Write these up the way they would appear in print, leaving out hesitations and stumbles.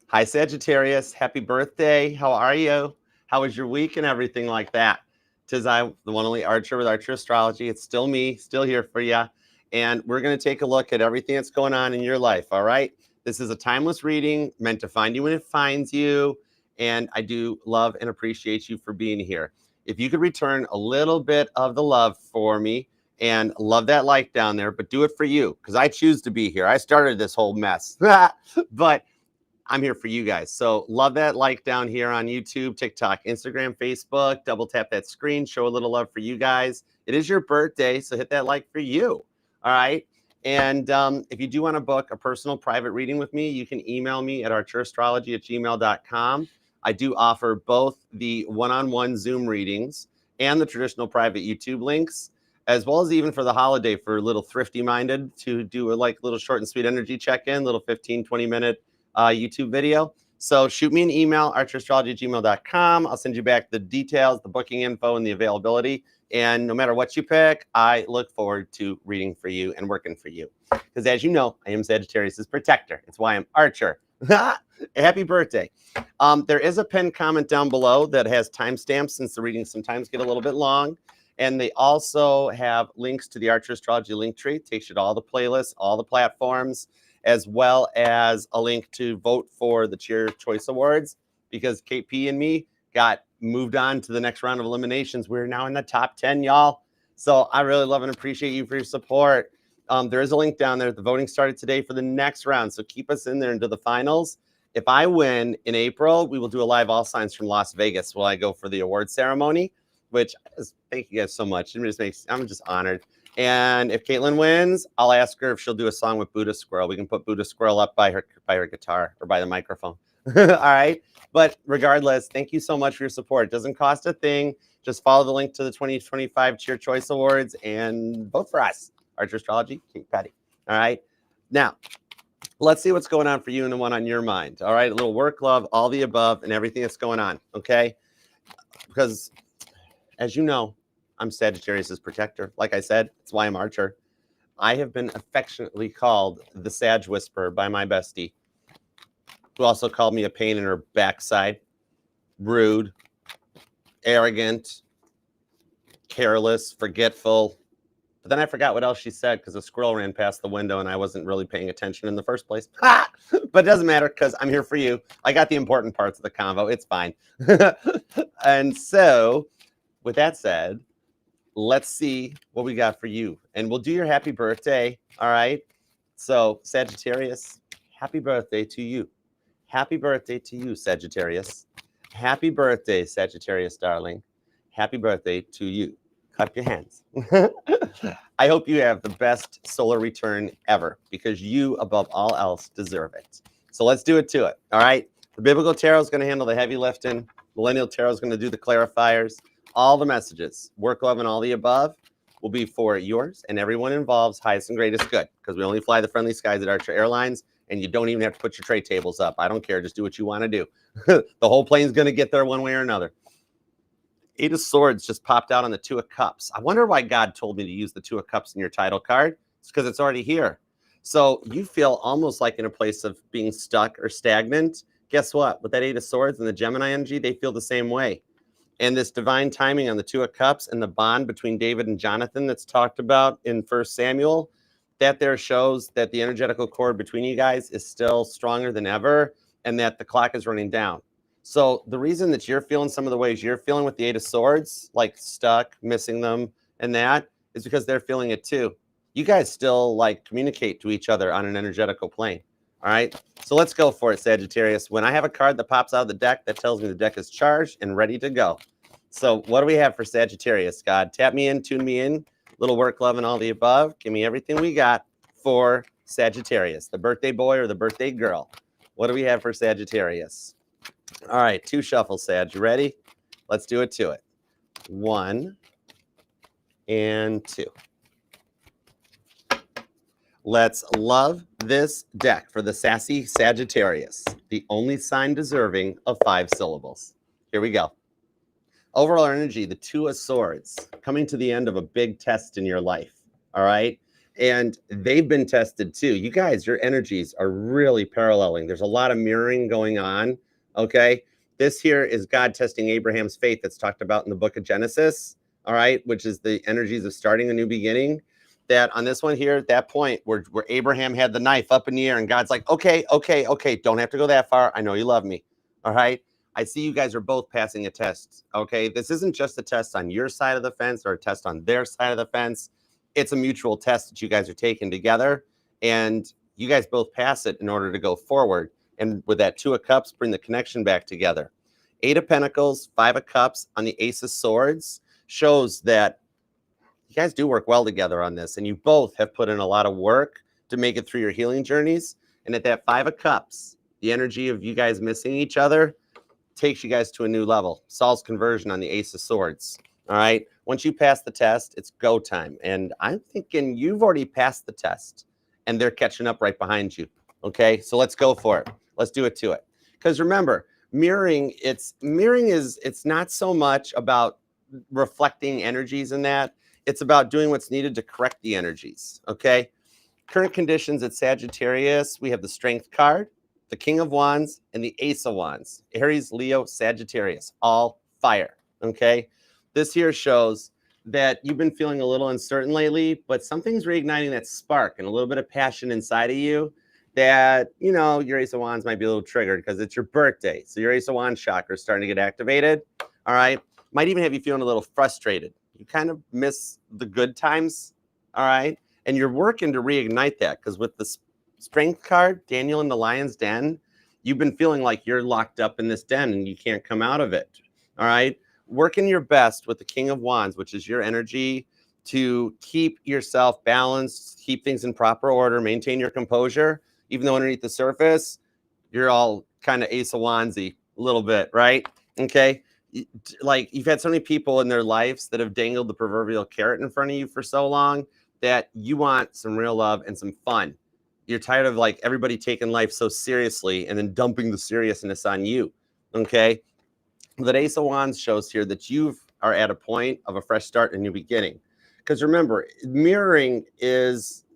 Hi, Sagittarius. Happy birthday. How are you? How was your week and everything like that? Tis I, the one only Archer with Archer Astrology. It's still me, still here for you. And we're going to take a look at everything that's going on in your life, all right? This is a timeless reading meant to find you when it finds you. And I do love and appreciate you for being here. If you could return a little bit of the love for me and love that like down there, but do it for you because I choose to be here. I started this whole mess. But I'm here for you guys. So love that like down here on YouTube, TikTok, Instagram, Facebook. Double tap that screen. Show a little love for you guys. It is your birthday, so hit that like for you. All right. And if you do want to book a personal private reading with me, you can email me at archerastrology@gmail.com. I do offer both the one-on-one Zoom readings and the traditional private YouTube links, as well as even for the holiday for a little thrifty minded to do a like little short and sweet energy check-in, little 15, 20-minute YouTube video. So shoot me an email, archerastrology@gmail.com. I'll send you back the details, the booking info, and the availability. And no matter what you pick, I look forward to reading for you and working for you. Because as you know, I am Sagittarius' protector. It's why I'm Archer. Happy birthday. There is a pinned comment down below that has timestamps since the readings sometimes get a little bit long. And they also have links to the Archer Astrology link tree. It takes you to all the playlists, all the platforms, as well as a link to vote for the Cheer Choice Awards, because KP and me got moved on to the next round of eliminations. We're now in the top 10, y'all. So I really love and appreciate you for your support. There is a link down there. The voting started today for the next round, so keep us in there into the finals. If I win in April, we will do a live All Signs from Las Vegas while I go for the award ceremony, which thank you guys so much. I'm just honored. And if Caitlin wins, I'll ask her if she'll do a song with Buddha Squirrel. We can put Buddha Squirrel up by her guitar or by the microphone. All right. But regardless, thank you so much for your support. It doesn't cost a thing. Just follow the link to the 2025 Cheer Choice Awards and vote for us. Archer Astrology, Kate Petty. All right. Now, let's see what's going on for you and the one on your mind. All right. A little work, love, all the above, and everything that's going on. Okay. Because as you know, I'm Sagittarius' protector. Like I said, that's why I'm Archer. I have been affectionately called the Sag Whisperer by my bestie, who also called me a pain in her backside, rude, arrogant, careless, forgetful. But then I forgot what else she said because a squirrel ran past the window and I wasn't really paying attention in the first place. But it doesn't matter because I'm here for you. I got the important parts of the convo. It's fine. And so, with that said, let's see what we got for you. And we'll do your happy birthday. All right. So, Sagittarius, happy birthday to you. Happy birthday to you, Sagittarius. Happy birthday, Sagittarius, darling. Happy birthday to you. Clap your hands. I hope you have the best solar return ever because you, above all else, deserve it. So let's do it to it. All right. The Biblical Tarot is going to handle the heavy lifting. Millennial Tarot is going to do the clarifiers. All the messages, work, love, and all the above will be for yours and everyone involved's highest and greatest good because we only fly the friendly skies at Archer Airlines, and you don't even have to put your tray tables up. I don't care. Just do what you want to do. The whole plane's going to get there one way or another. Eight of Swords just popped out on the Two of Cups. I wonder why God told me to use the Two of Cups in your title card. It's because it's already here. So you feel almost like in a place of being stuck or stagnant. Guess what? With that Eight of Swords and the Gemini energy, they feel the same way. And this divine timing on the Two of Cups and the bond between David and Jonathan that's talked about in 1 Samuel, that there shows that the energetical cord between you guys is still stronger than ever and that the clock is running down. So the reason that you're feeling some of the ways you're feeling with the Eight of Swords, like stuck, missing them, and that is because they're feeling it too. You guys still like communicate to each other on an energetical plane. All right. So let's go for it, Sagittarius. When I have a card that pops out of the deck, that tells me the deck is charged and ready to go. So what do we have for Sagittarius, God? Tap me in, tune me in, little work, love, and all the above. Give me everything we got for Sagittarius, the birthday boy or the birthday girl. What do we have for Sagittarius? All right, 2 shuffles, Sag. You ready? Let's do it to it. 1 and 2. Let's love this deck for the sassy Sagittarius, the only sign deserving of 5 syllables. Here we go. Overall energy, the Two of Swords, coming to the end of a big test in your life, all right? and they've been tested too. You guys, your energies are really paralleling. There's a lot of mirroring going on, okay? This here is God testing Abraham's faith that's talked about in the book of Genesis, all right, which is the energies of starting a new beginning. That on this one here, at that point where Abraham had the knife up in the air and God's like, okay, don't have to go that far. I know you love me, all right? I see you guys are both passing a test, okay? This isn't just a test on your side of the fence or a test on their side of the fence. It's a mutual test that you guys are taking together, and you guys both pass it in order to go forward. And with that 2 of Cups, bring the connection back together. 8 of Pentacles, 5 of Cups on the Ace of Swords shows that you guys do work well together on this, and you both have put in a lot of work to make it through your healing journeys. And at that 5 of Cups, the energy of you guys missing each other takes you guys to a new level. Saul's conversion on the Ace of Swords. All right. Once you pass the test, it's go time. And I'm thinking you've already passed the test and they're catching up right behind you. Okay. So let's go for it. Let's do it to it. Because remember, mirroring is it's not so much about reflecting energies in that. It's about doing what's needed to correct the energies. Okay. Current conditions at Sagittarius, we have the Strength card, the King of Wands, and the Ace of Wands. Aries, Leo, Sagittarius, all fire. Okay. This here shows that you've been feeling a little uncertain lately, but something's reigniting that spark and a little bit of passion inside of you that, you know, your Ace of Wands might be a little triggered because it's your birthday. So your Ace of Wands chakra is starting to get activated. All right. Might even have you feeling a little frustrated. You kind of miss the good times. All right. And you're working to reignite that because with the Strength card, Daniel in the Lion's Den, you've been feeling like you're locked up in this den and you can't come out of it. All right. Working your best with the King of Wands, which is your energy, to keep yourself balanced, keep things in proper order, maintain your composure, even though underneath the surface, you're all kind of Ace of Wandsy a little bit, right? Okay. Like you've had so many people in their lives that have dangled the proverbial carrot in front of you for so long that you want some real love and some fun. You're tired of like everybody taking life so seriously and then dumping the seriousness on you. Okay. That Ace of Wands shows here that you are at a point of a fresh start and new beginning. Because remember, mirroring is,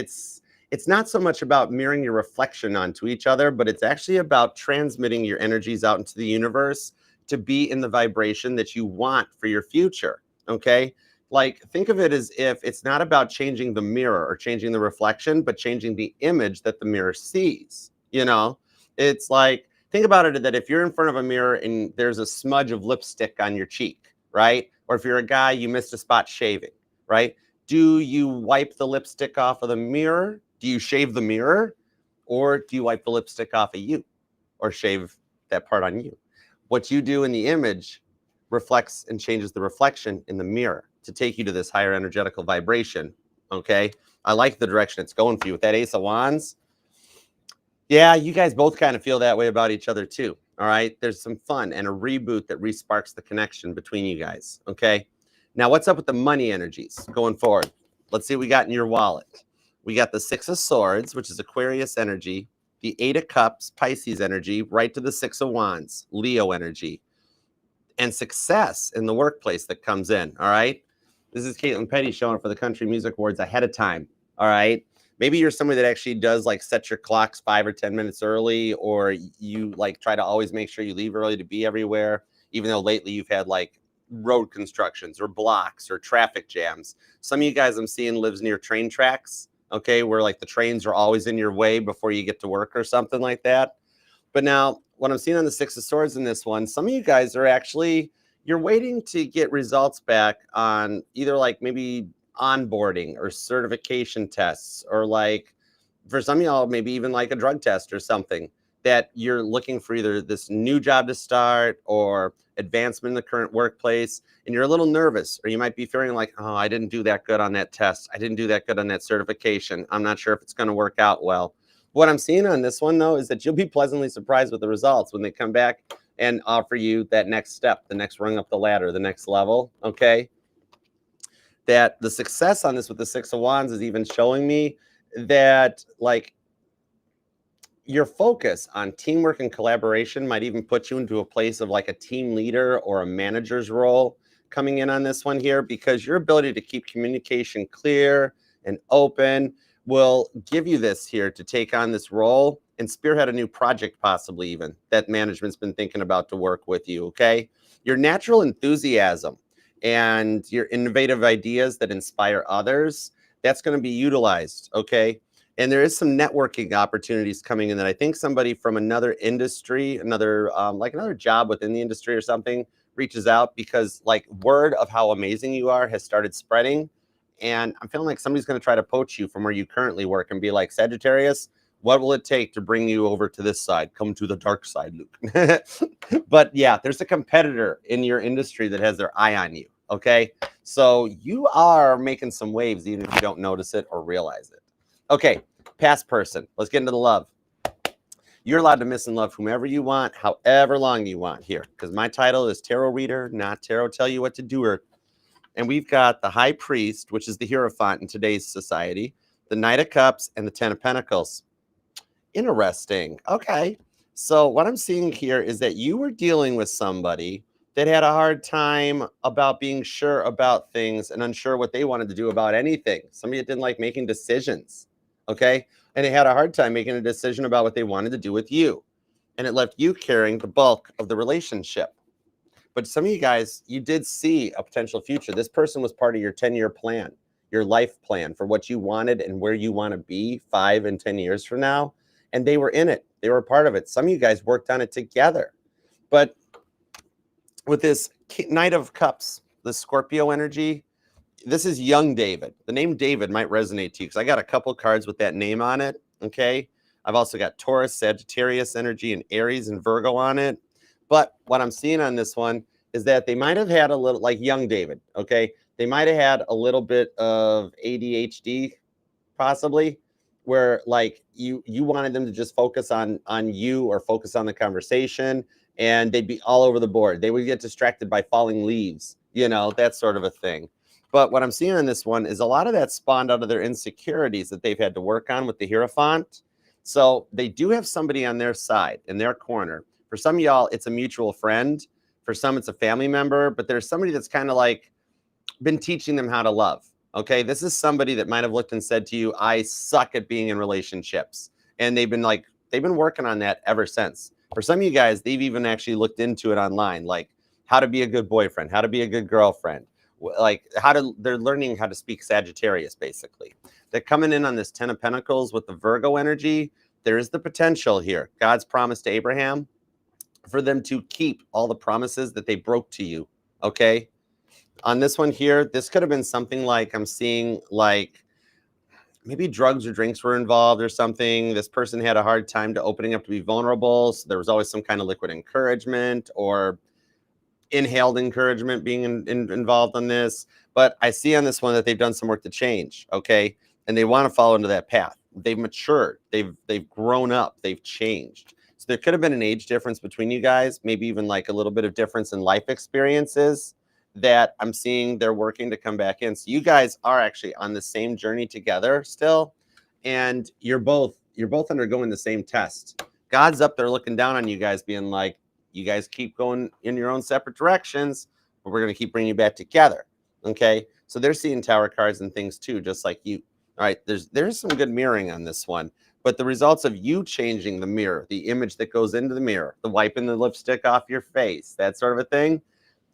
it's not so much about mirroring your reflection onto each other, but it's actually about transmitting your energies out into the universe to be in the vibration that you want for your future. Okay. Like think of it as if it's not about changing the mirror or changing the reflection, but changing the image that the mirror sees. You know, it's like, think about it that if you're in front of a mirror and there's a smudge of lipstick on your cheek, right? Or if you're a guy, you missed a spot shaving, right? Do you wipe the lipstick off of the mirror? Do you shave the mirror? Or do you wipe the lipstick off of you or shave that part on you? What you do in the image reflects and changes the reflection in the mirror to take you to this higher energetical vibration, okay? I like the direction it's going for you with that Ace of Wands. Yeah, you guys both kind of feel that way about each other too. All right. There's some fun and a reboot that resparks the connection between you guys. Okay. Now, what's up with the money energies going forward? Let's see what we got in your wallet. We got the 6 of Swords, which is Aquarius energy, the 8 of Cups, Pisces energy, right to the 6 of Wands, Leo energy, and success in the workplace that comes in. All right. This is Caitlin Petty showing up for the Country Music Awards ahead of time. All right. Maybe you're somebody that actually does like set your clocks 5 or 10 minutes early, or you like try to always make sure you leave early to be everywhere, even though lately you've had like road constructions or blocks or traffic jams. Some of you guys I'm seeing lives near train tracks, okay, where like the trains are always in your way before you get to work or something like that. But now what I'm seeing on the 6 of Swords in this one, some of you guys are actually, you're waiting to get results back on either like maybe onboarding or certification tests, or like for some of y'all, maybe even like a drug test or something that you're looking for either this new job to start or advancement in the current workplace. And you're a little nervous, or you might be feeling like, oh, I didn't do that good on that test. I didn't do that good on that certification. I'm not sure if it's going to work out well. What I'm seeing on this one, though, is that you'll be pleasantly surprised with the results when they come back and offer you that next step, the next rung up the ladder, the next level. Okay. That the success on this with the 6 of Wands is even showing me that like your focus on teamwork and collaboration might even put you into a place of like a team leader or a manager's role coming in on this one here, because your ability to keep communication clear, and open will give you this here to take on this role and spearhead a new project, possibly even that management's been thinking about to work with you. Okay. Your natural enthusiasm and your innovative ideas that inspire others, that's going to be utilized. Okay. And there is some networking opportunities coming in that I think somebody from another industry, like another job within the industry or something, reaches out because like word of how amazing you are has started spreading. And I'm feeling like somebody's going to try to poach you from where you currently work and be like, Sagittarius, what will it take to bring you over to this side? Come to the dark side, Luke. But yeah, there's a competitor in your industry that has their eye on you. Okay. So you are making some waves, even if you don't notice it or realize it. Okay. Past person. Let's get into the love. You're allowed to miss and love whomever you want, however long you want here, because my title is Tarot Reader, not Tarot Tell You What to Do. And we've got the High Priest, which is the Hierophant in today's society, the Knight of Cups, and the Ten of Pentacles. Interesting. Okay. So what I'm seeing here is that you were dealing with somebody that had a hard time about being sure about things and unsure what they wanted to do about anything. Somebody that didn't like making decisions. Okay. And they had a hard time making a decision about what they wanted to do with you. And it left you carrying the bulk of the relationship. But some of you guys, you did see a potential future. This person was part of your 10-year plan, your life plan for what you wanted and where you want to be 5 and 10 years from now. And they were in it. They were a part of it. Some of you guys worked on it together. But with this Knight of Cups, the Scorpio energy, this is young David. The name David might resonate to you because I got a couple cards with that name on it. Okay. I've also got Taurus, Sagittarius energy, and Aries and Virgo on it. But what I'm seeing on this one is that they might have had a little, like young David. Okay. They might have had a little bit of ADHD, possibly, where like you wanted them to just focus on you or focus on the conversation, and they'd be all over the board. They would get distracted by falling leaves, that sort of a thing. But what I'm seeing in this one is a lot of that spawned out of their insecurities that they've had to work on with the Hierophant. So they do have somebody on their side, in their corner. For some of y'all, it's a mutual friend. For some, it's a family member. But there's somebody that's kind of like been teaching them how to love. Okay, this is somebody that might have looked and said to you, I suck at being in relationships. And they've been working on that ever since. For some of you guys, they've even actually looked into it online, like how to be a good boyfriend, how to be a good girlfriend. Like they're learning how to speak Sagittarius, basically. They're coming in on this 10 of Pentacles with the Virgo energy. There is the potential here. God's promise to Abraham for them to keep all the promises that they broke to you. Okay. On this one here, this could have been something like I'm seeing like maybe drugs or drinks were involved or something. This person had a hard time to opening up to be vulnerable. So there was always some kind of liquid encouragement or inhaled encouragement being involved in this. But I see on this one that they've done some work to change, okay? And they want to follow into that path. They've matured. They've grown up. They've changed. So there could have been an age difference between you guys, maybe even like a little bit of difference in life experiences that I'm seeing they're working to come back in. So you guys are actually on the same journey together still, and you're both undergoing the same test. God's up there looking down on you guys, being like, you guys keep going in your own separate directions, but we're going to keep bringing you back together. Okay. So they're seeing tower cards and things too, just like you. All right. There's some good mirroring on this one, but the results of you changing the mirror, the image that goes into the mirror, the wiping the lipstick off your face, that sort of a thing,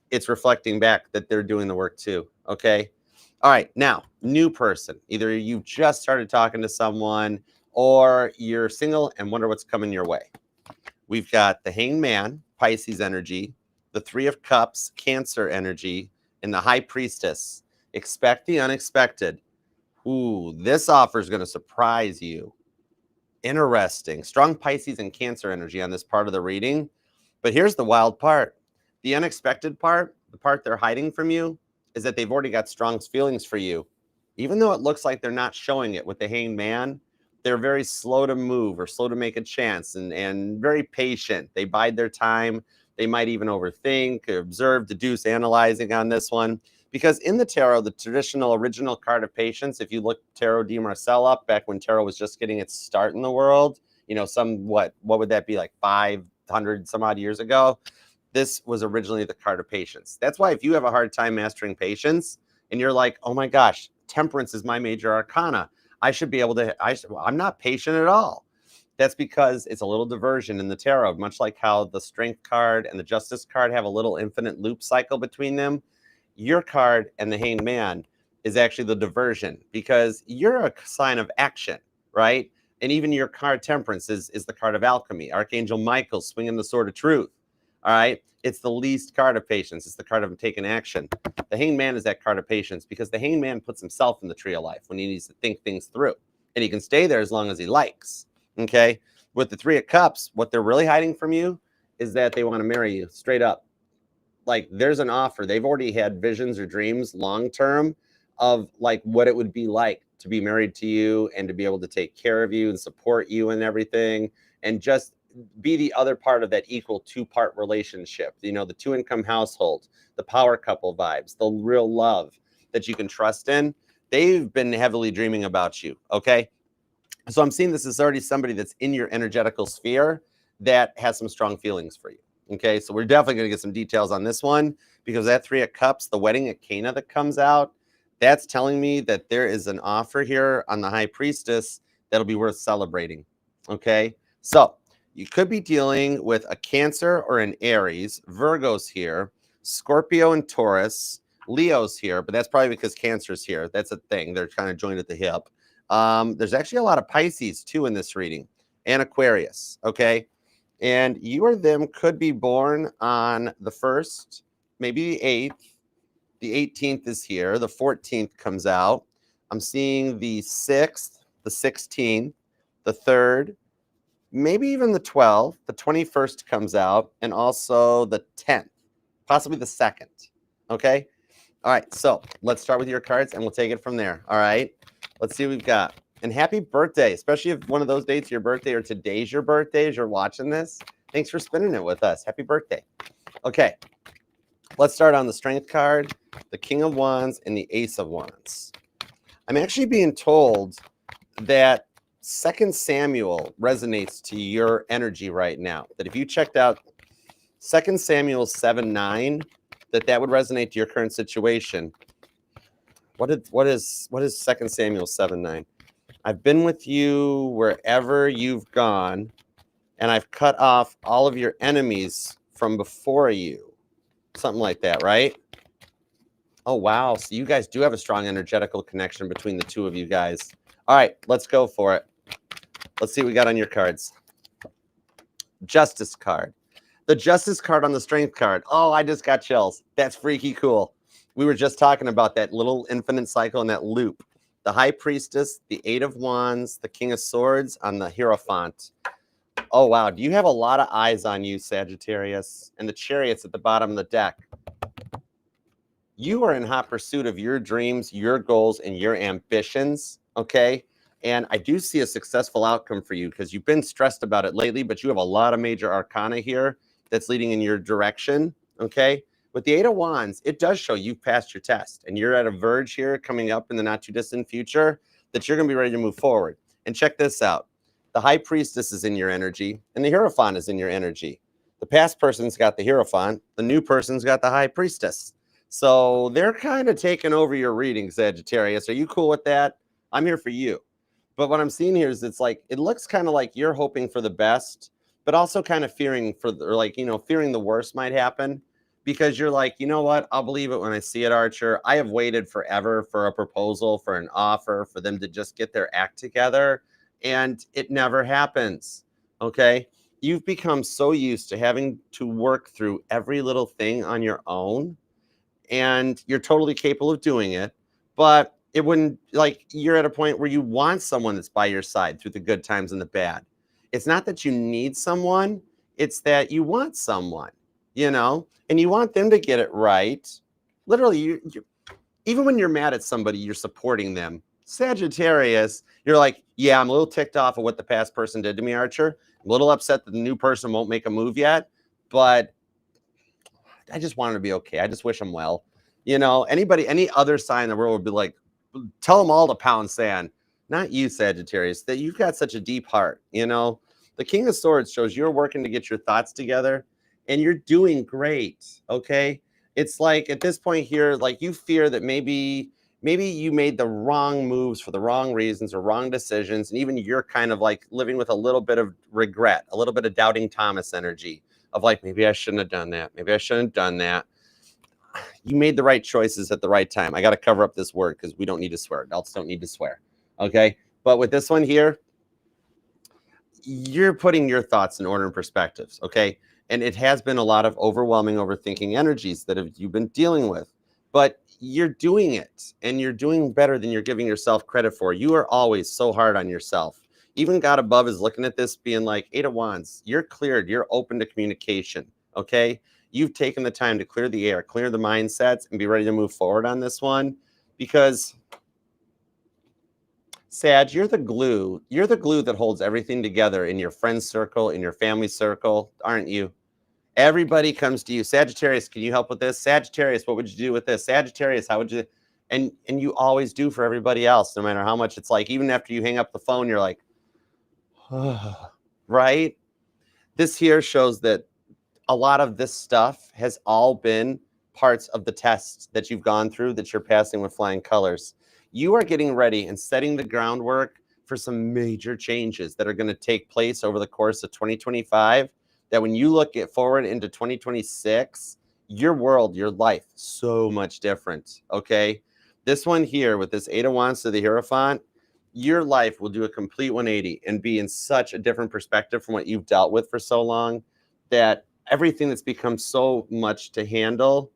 it's reflecting back that they're doing the work too. Okay. All right. Now, new person. Either you just started talking to someone or you're single and wonder what's coming your way. We've got the Hanged Man, Pisces energy, the Three of Cups, Cancer energy, and the High Priestess. Expect the unexpected. Ooh, this offer is going to surprise you. Interesting. Strong Pisces and Cancer energy on this part of the reading. But here's the wild part. The unexpected part, the part they're hiding from you, is that they've already got strong feelings for you. Even though it looks like they're not showing it with the Hanged Man, they're very slow to move or slow to make a chance and very patient. They bide their time. They might even overthink, observe, deduce, analyzing on this one. Because in the tarot, the traditional original card of patience, if you look Tarot de Marcel up back when tarot was just getting its start in the world, what would that be, like 500 some odd years ago? This was originally the card of patience. That's why if you have a hard time mastering patience and you're like, oh my gosh, Temperance is my major arcana. I should be able to, I'm not patient at all. That's because it's a little diversion in the tarot, much like how the Strength card and the Justice card have a little infinite loop cycle between them. Your card and the Hanged Man is actually the diversion, because you're a sign of action, right? And even your card Temperance is the card of alchemy. Archangel Michael swinging the sword of truth, all right? It's the least card of patience. It's the card of taking action. The Hanged Man is that card of patience, because the Hanged Man puts himself in the tree of life when he needs to think things through. And he can stay there as long as he likes. Okay, with the Three of Cups, what they're really hiding from you is that they want to marry you straight up. Like, there's an offer. They've already had visions or dreams long term of like what it would be like to be married to you and to be able to take care of you and support you and everything, and just be the other part of that equal two-part relationship. You know, the two-income household, the power couple vibes, the real love that you can trust in. They've been heavily dreaming about you. Okay. So I'm seeing this is already somebody that's in your energetical sphere that has some strong feelings for you. Okay, so we're definitely going to get some details on this one, because that Three of Cups, the wedding at Cana that comes out, that's telling me that there is an offer here on the High Priestess that'll be worth celebrating. Okay, so you could be dealing with a Cancer or an Aries, Virgo's here, Scorpio and Taurus, Leo's here, but that's probably because Cancer's here. That's a thing. They're kind of joined at the hip. There's actually a lot of Pisces too in this reading, and Aquarius. Okay, and you or them could be born on the 1st, maybe the 8th. The 18th is here. The 14th comes out. I'm seeing the 6th, the 16th, the 3rd, maybe even the 12th. The 21st comes out, and also the 10th, possibly the 2nd. Okay. All right, so let's start with your cards and we'll take it from there. All right, let's see what we've got. And happy birthday, especially if one of those dates your birthday or today's your birthday as you're watching this. Thanks for spending it with us. Happy birthday. Okay, let's start on the Strength card, the King of Wands, and the Ace of Wands. I'm actually being told that 2 Samuel resonates to your energy right now. That if you checked out 2 Samuel 7:9, that would resonate to your current situation. What is 2 Samuel 7:9? I've been with you wherever you've gone, and I've cut off all of your enemies from before you. Something like that, right? Oh, wow. So you guys do have a strong energetical connection between the two of you guys. All right, let's go for it. Let's see what we got on your cards. Justice card. The Justice card on the Strength card. Oh, I just got chills. That's freaky cool. We were just talking about that little infinite cycle and that loop. The High Priestess, the Eight of Wands, the King of Swords on the Hierophant. Oh, wow. Do you have a lot of eyes on you, Sagittarius? And the Chariots at the bottom of the deck. You are in hot pursuit of your dreams, your goals, and your ambitions, okay? And I do see a successful outcome for you, because you've been stressed about it lately, but you have a lot of major arcana here that's leading in your direction, okay? With the Eight of Wands, it does show you've passed your test, and you're at a verge here coming up in the not too distant future that you're going to be ready to move forward. And check this out. The High Priestess is in your energy, and the Hierophant is in your energy. The past person's got the Hierophant. The new person's got the High Priestess. So they're kind of taking over your reading, Sagittarius. Are you cool with that? I'm here for you. But what I'm seeing here is it's like, it looks kind of like you're hoping for the best, but also kind of fearing fearing the worst might happen, because you're like, you know what? I'll believe it when I see it, Archer. I have waited forever for a proposal, for an offer, for them to just get their act together, and it never happens, okay? You've become so used to having to work through every little thing on your own, and you're totally capable of doing it, but it wouldn't, like, you're at a point where you want someone that's by your side through the good times and the bad. It's not that you need someone, it's that you want someone, and you want them to get it right. Literally, you even when you're mad at somebody, you're supporting them. Sagittarius, you're like, yeah, I'm a little ticked off of what the past person did to me, Archer. I'm a little upset that the new person won't make a move yet, but I just want him to be okay. I just wish him well. Any other sign in the world would be like, tell them all to pound sand. Not you, Sagittarius, that you've got such a deep heart. The King of Swords shows you're working to get your thoughts together, and you're doing great, okay? It's like at this point here, like, you fear that maybe maybe you made the wrong moves for the wrong reasons or wrong decisions, and even you're kind of like living with a little bit of regret, a little bit of doubting Thomas energy of like, maybe I shouldn't have done that. Maybe I shouldn't have done that. You made the right choices at the right time. I got to cover up this word because we don't need to swear. Adults don't need to swear. Okay. But with this one here, you're putting your thoughts in order and perspectives. Okay. And it has been a lot of overwhelming, overthinking energies that you've been dealing with, but you're doing it and you're doing better than you're giving yourself credit for. You are always so hard on yourself. Even God above is looking at this being like, 8 of Wands, you're cleared. You're open to communication. Okay. You've taken the time to clear the air, clear the mindsets, and be ready to move forward on this one. Because Sag, you're the glue. You're the glue that holds everything together in your friend circle, in your family circle, aren't you? Everybody comes to you. Sagittarius, can you help with this? Sagittarius, what would you do with this? Sagittarius, how would you? And you always do for everybody else, no matter how much it's like. Even after you hang up the phone, you're like, oh, right? This here shows that a lot of this stuff has all been parts of the test that you've gone through that you're passing with flying colors. You are getting ready and setting the groundwork for some major changes that are going to take place over the course of 2025, that when you look at forward into 2026, your world, your life, so much different. Okay. This one here with this 8 of Wands to the Hierophant, your life will do a complete 180 and be in such a different perspective from what you've dealt with for so long, that everything that's become so much to handle,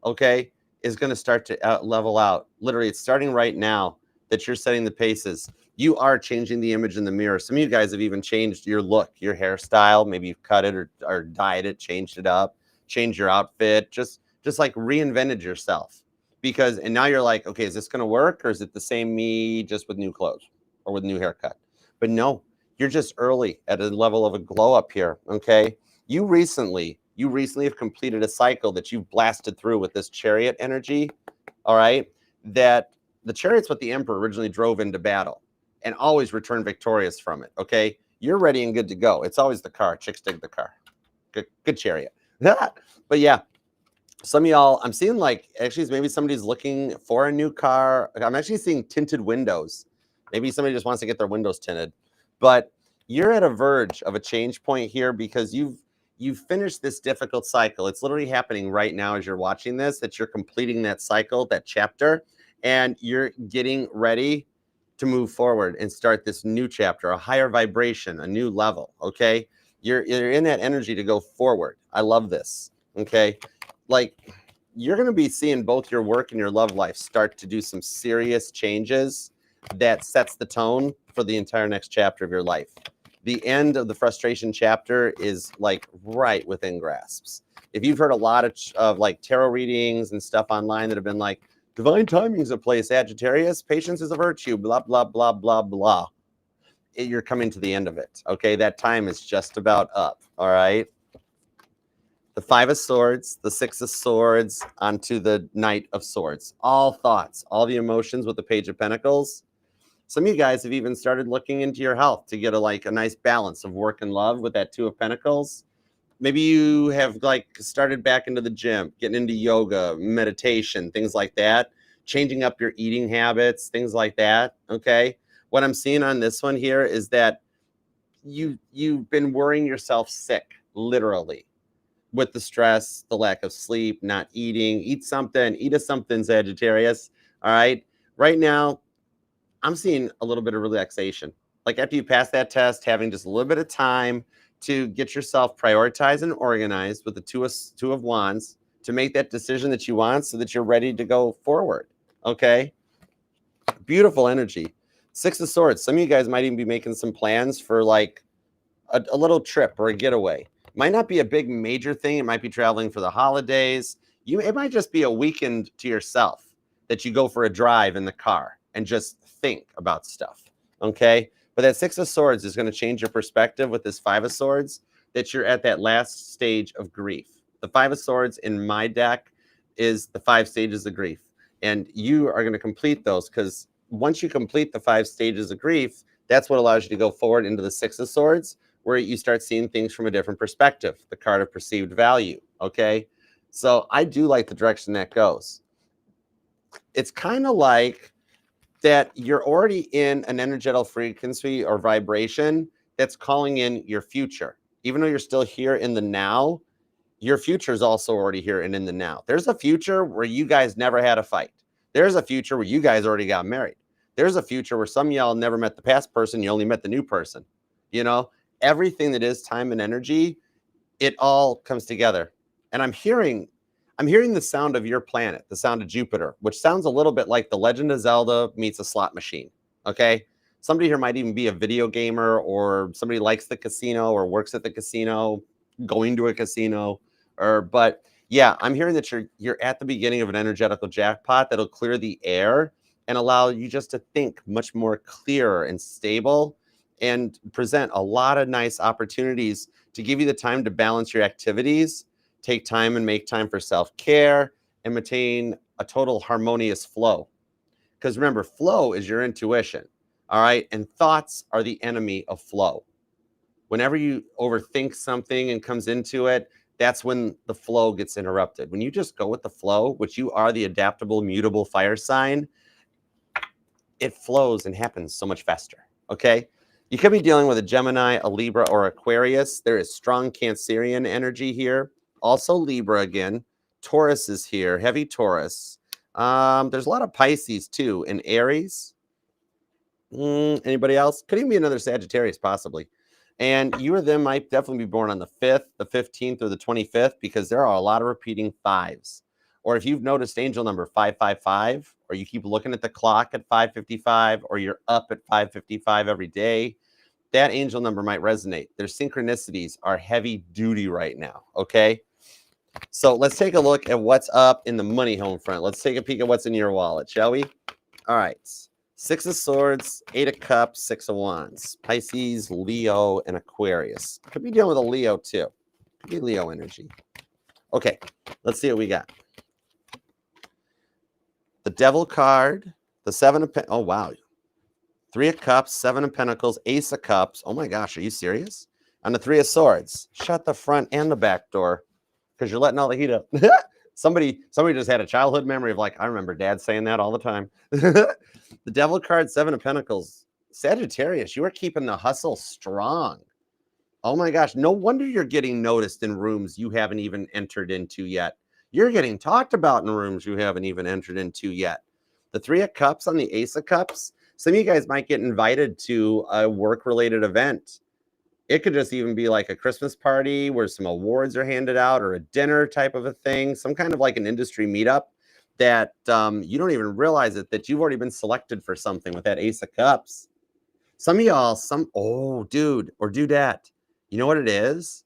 okay, is going to start to level out. Literally, it's starting right now that you're setting the paces. You are changing the image in the mirror. Some of you guys have even changed your look, your hairstyle. Maybe you've cut it or dyed it, changed it up, changed your outfit, just like reinvented yourself. Because, and now you're like, okay, is this going to work? Or is it the same me just with new clothes or with new haircut? But no, you're just early at a level of a glow up here, okay? You recently have completed a cycle that you've blasted through with this Chariot energy, all right? That the Chariot's what the Emperor originally drove into battle and always returned victorious from it, okay? You're ready and good to go. It's always the car. Chicks dig the car. Good Chariot. But yeah, some of y'all, I'm seeing like, actually maybe somebody's looking for a new car. I'm actually seeing tinted windows. Maybe somebody just wants to get their windows tinted. But you're at a verge of a change point here because you've finished this difficult cycle. It's literally happening right now as you're watching this, that you're completing that cycle, that chapter, and you're getting ready to move forward and start this new chapter, a higher vibration, a new level, okay? You're in that energy to go forward. I love this, okay? Like, you're going to be seeing both your work and your love life start to do some serious changes that sets the tone for the entire next chapter of your life. The end of the frustration chapter is like right within grasps. If you've heard a lot of like tarot readings and stuff online that have been like, divine timing's at play, Sagittarius, patience is a virtue, blah, blah, blah, blah, blah. You're coming to the end of it. Okay. That time is just about up. All right. The 5 of Swords, the 6 of Swords onto the Knight of Swords. All thoughts, all the emotions with the Page of Pentacles. Some of you guys have even started looking into your health to get a nice balance of work and love with that 2 of Pentacles. Maybe you have like started back into the gym, getting into yoga, meditation, things like that, changing up your eating habits, things like that. Okay. What I'm seeing on this one here is that you've been worrying yourself sick, literally, with the stress, the lack of sleep, not eating. Eat something, eat a something, Sagittarius. All right. Right now, I'm seeing a little bit of relaxation. Like after you pass that test, having just a little bit of time to get yourself prioritized and organized with the two of Wands to make that decision that you want so that you're ready to go forward. Okay. Beautiful energy. 6 of Swords. Some of you guys might even be making some plans for like a little trip or a getaway. Might not be a big major thing. It might be traveling for the holidays. It might just be a weekend to yourself that you go for a drive in the car and just think about stuff. Okay. But that 6 of Swords is going to change your perspective with this 5 of Swords, that you're at that last stage of grief. The 5 of Swords in my deck is the 5 stages of grief. And you are going to complete those because once you complete the 5 stages of grief, that's what allows you to go forward into the 6 of Swords, where you start seeing things from a different perspective, the card of perceived value. Okay. So I do like the direction that goes. it's kind of like that you're already in an energetic frequency or vibration that's calling in your future. Even though you're still here in the now, your future is also already here and in the now. There's a future where you guys never had a fight. There's a future where you guys already got married. There's a future where some of y'all never met the past person, you only met the new person. You know, everything that is time and energy, it all comes together. And I'm hearing the sound of your planet, the sound of Jupiter, which sounds a little bit like The Legend of Zelda meets a slot machine. Okay. Somebody here might even be a video gamer, or somebody likes the casino or works at the casino, going to a casino, but yeah, I'm hearing that you're at the beginning of an energetical jackpot that'll clear the air and allow you just to think much more clearer and stable, and present a lot of nice opportunities to give you the time to balance your activities, take time and make time for self-care, and maintain a total harmonious flow. Because remember, flow is your intuition, all right? And thoughts are the enemy of flow. Whenever you overthink something and comes into it, that's when the flow gets interrupted. When you just go with the flow, which you are the adaptable, mutable fire sign, it flows and happens so much faster, okay? You could be dealing with a Gemini, a Libra, or Aquarius. There is strong Cancerian energy here. Also Libra again. Taurus is here, heavy Taurus. There's a lot of Pisces too, and Aries. Anybody else? Could even be another Sagittarius, possibly. And you or them might definitely be born on the 5th, the 15th, or the 25th, because there are a lot of repeating fives. Or if you've noticed angel number 555, or you keep looking at the clock at 5:55, or you're up at 5:55 every day, that angel number might resonate. Their synchronicities are heavy duty right now, okay? So let's take a look at what's up in the money home front. Let's take a peek at what's in your wallet, shall we? All right. 6 of Swords, 8 of Cups, 6 of Wands. Pisces, Leo, and Aquarius. Could be dealing with a Leo too. Could be Leo energy. Okay, let's see what we got. The Devil card, the 7 of Pentacles. Oh, wow. 3 of Cups, 7 of Pentacles, Ace of Cups. Oh my gosh, are you serious? And the 3 of Swords. Shut the front and the back door, because you're letting all the heat up. Somebody just had a childhood memory of like, I remember Dad saying that all the time. The Devil card, 7 of Pentacles. Sagittarius, you are keeping the hustle strong. Oh my gosh, no wonder you're getting noticed in rooms you haven't even entered into yet. You're getting talked about in rooms you haven't even entered into yet. The 3 of Cups on the Ace of Cups. Some of you guys might get invited to a work-related event. It could just even be like a Christmas party where some awards are handed out, or a dinner type of a thing, some kind of like an industry meetup that you don't even realize it, that you've already been selected for something with that Ace of Cups. Some of y'all, oh, dude or dudette, you know what it is?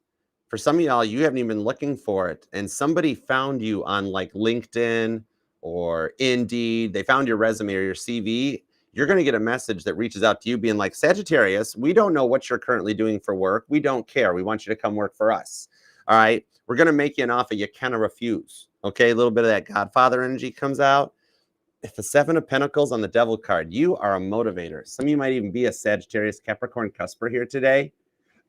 For some of y'all, you haven't even been looking for it, and somebody found you on like LinkedIn or Indeed. They found your resume or your CV. You're going to get a message that reaches out to you being like, Sagittarius, we don't know what you're currently doing for work. We don't care. We want you to come work for us. All right. We're going to make you an offer you cannot refuse. Okay. A little bit of that Godfather energy comes out. If the 7 of Pentacles on the Devil card, you are a motivator. Some of you might even be a Sagittarius Capricorn cusper here today.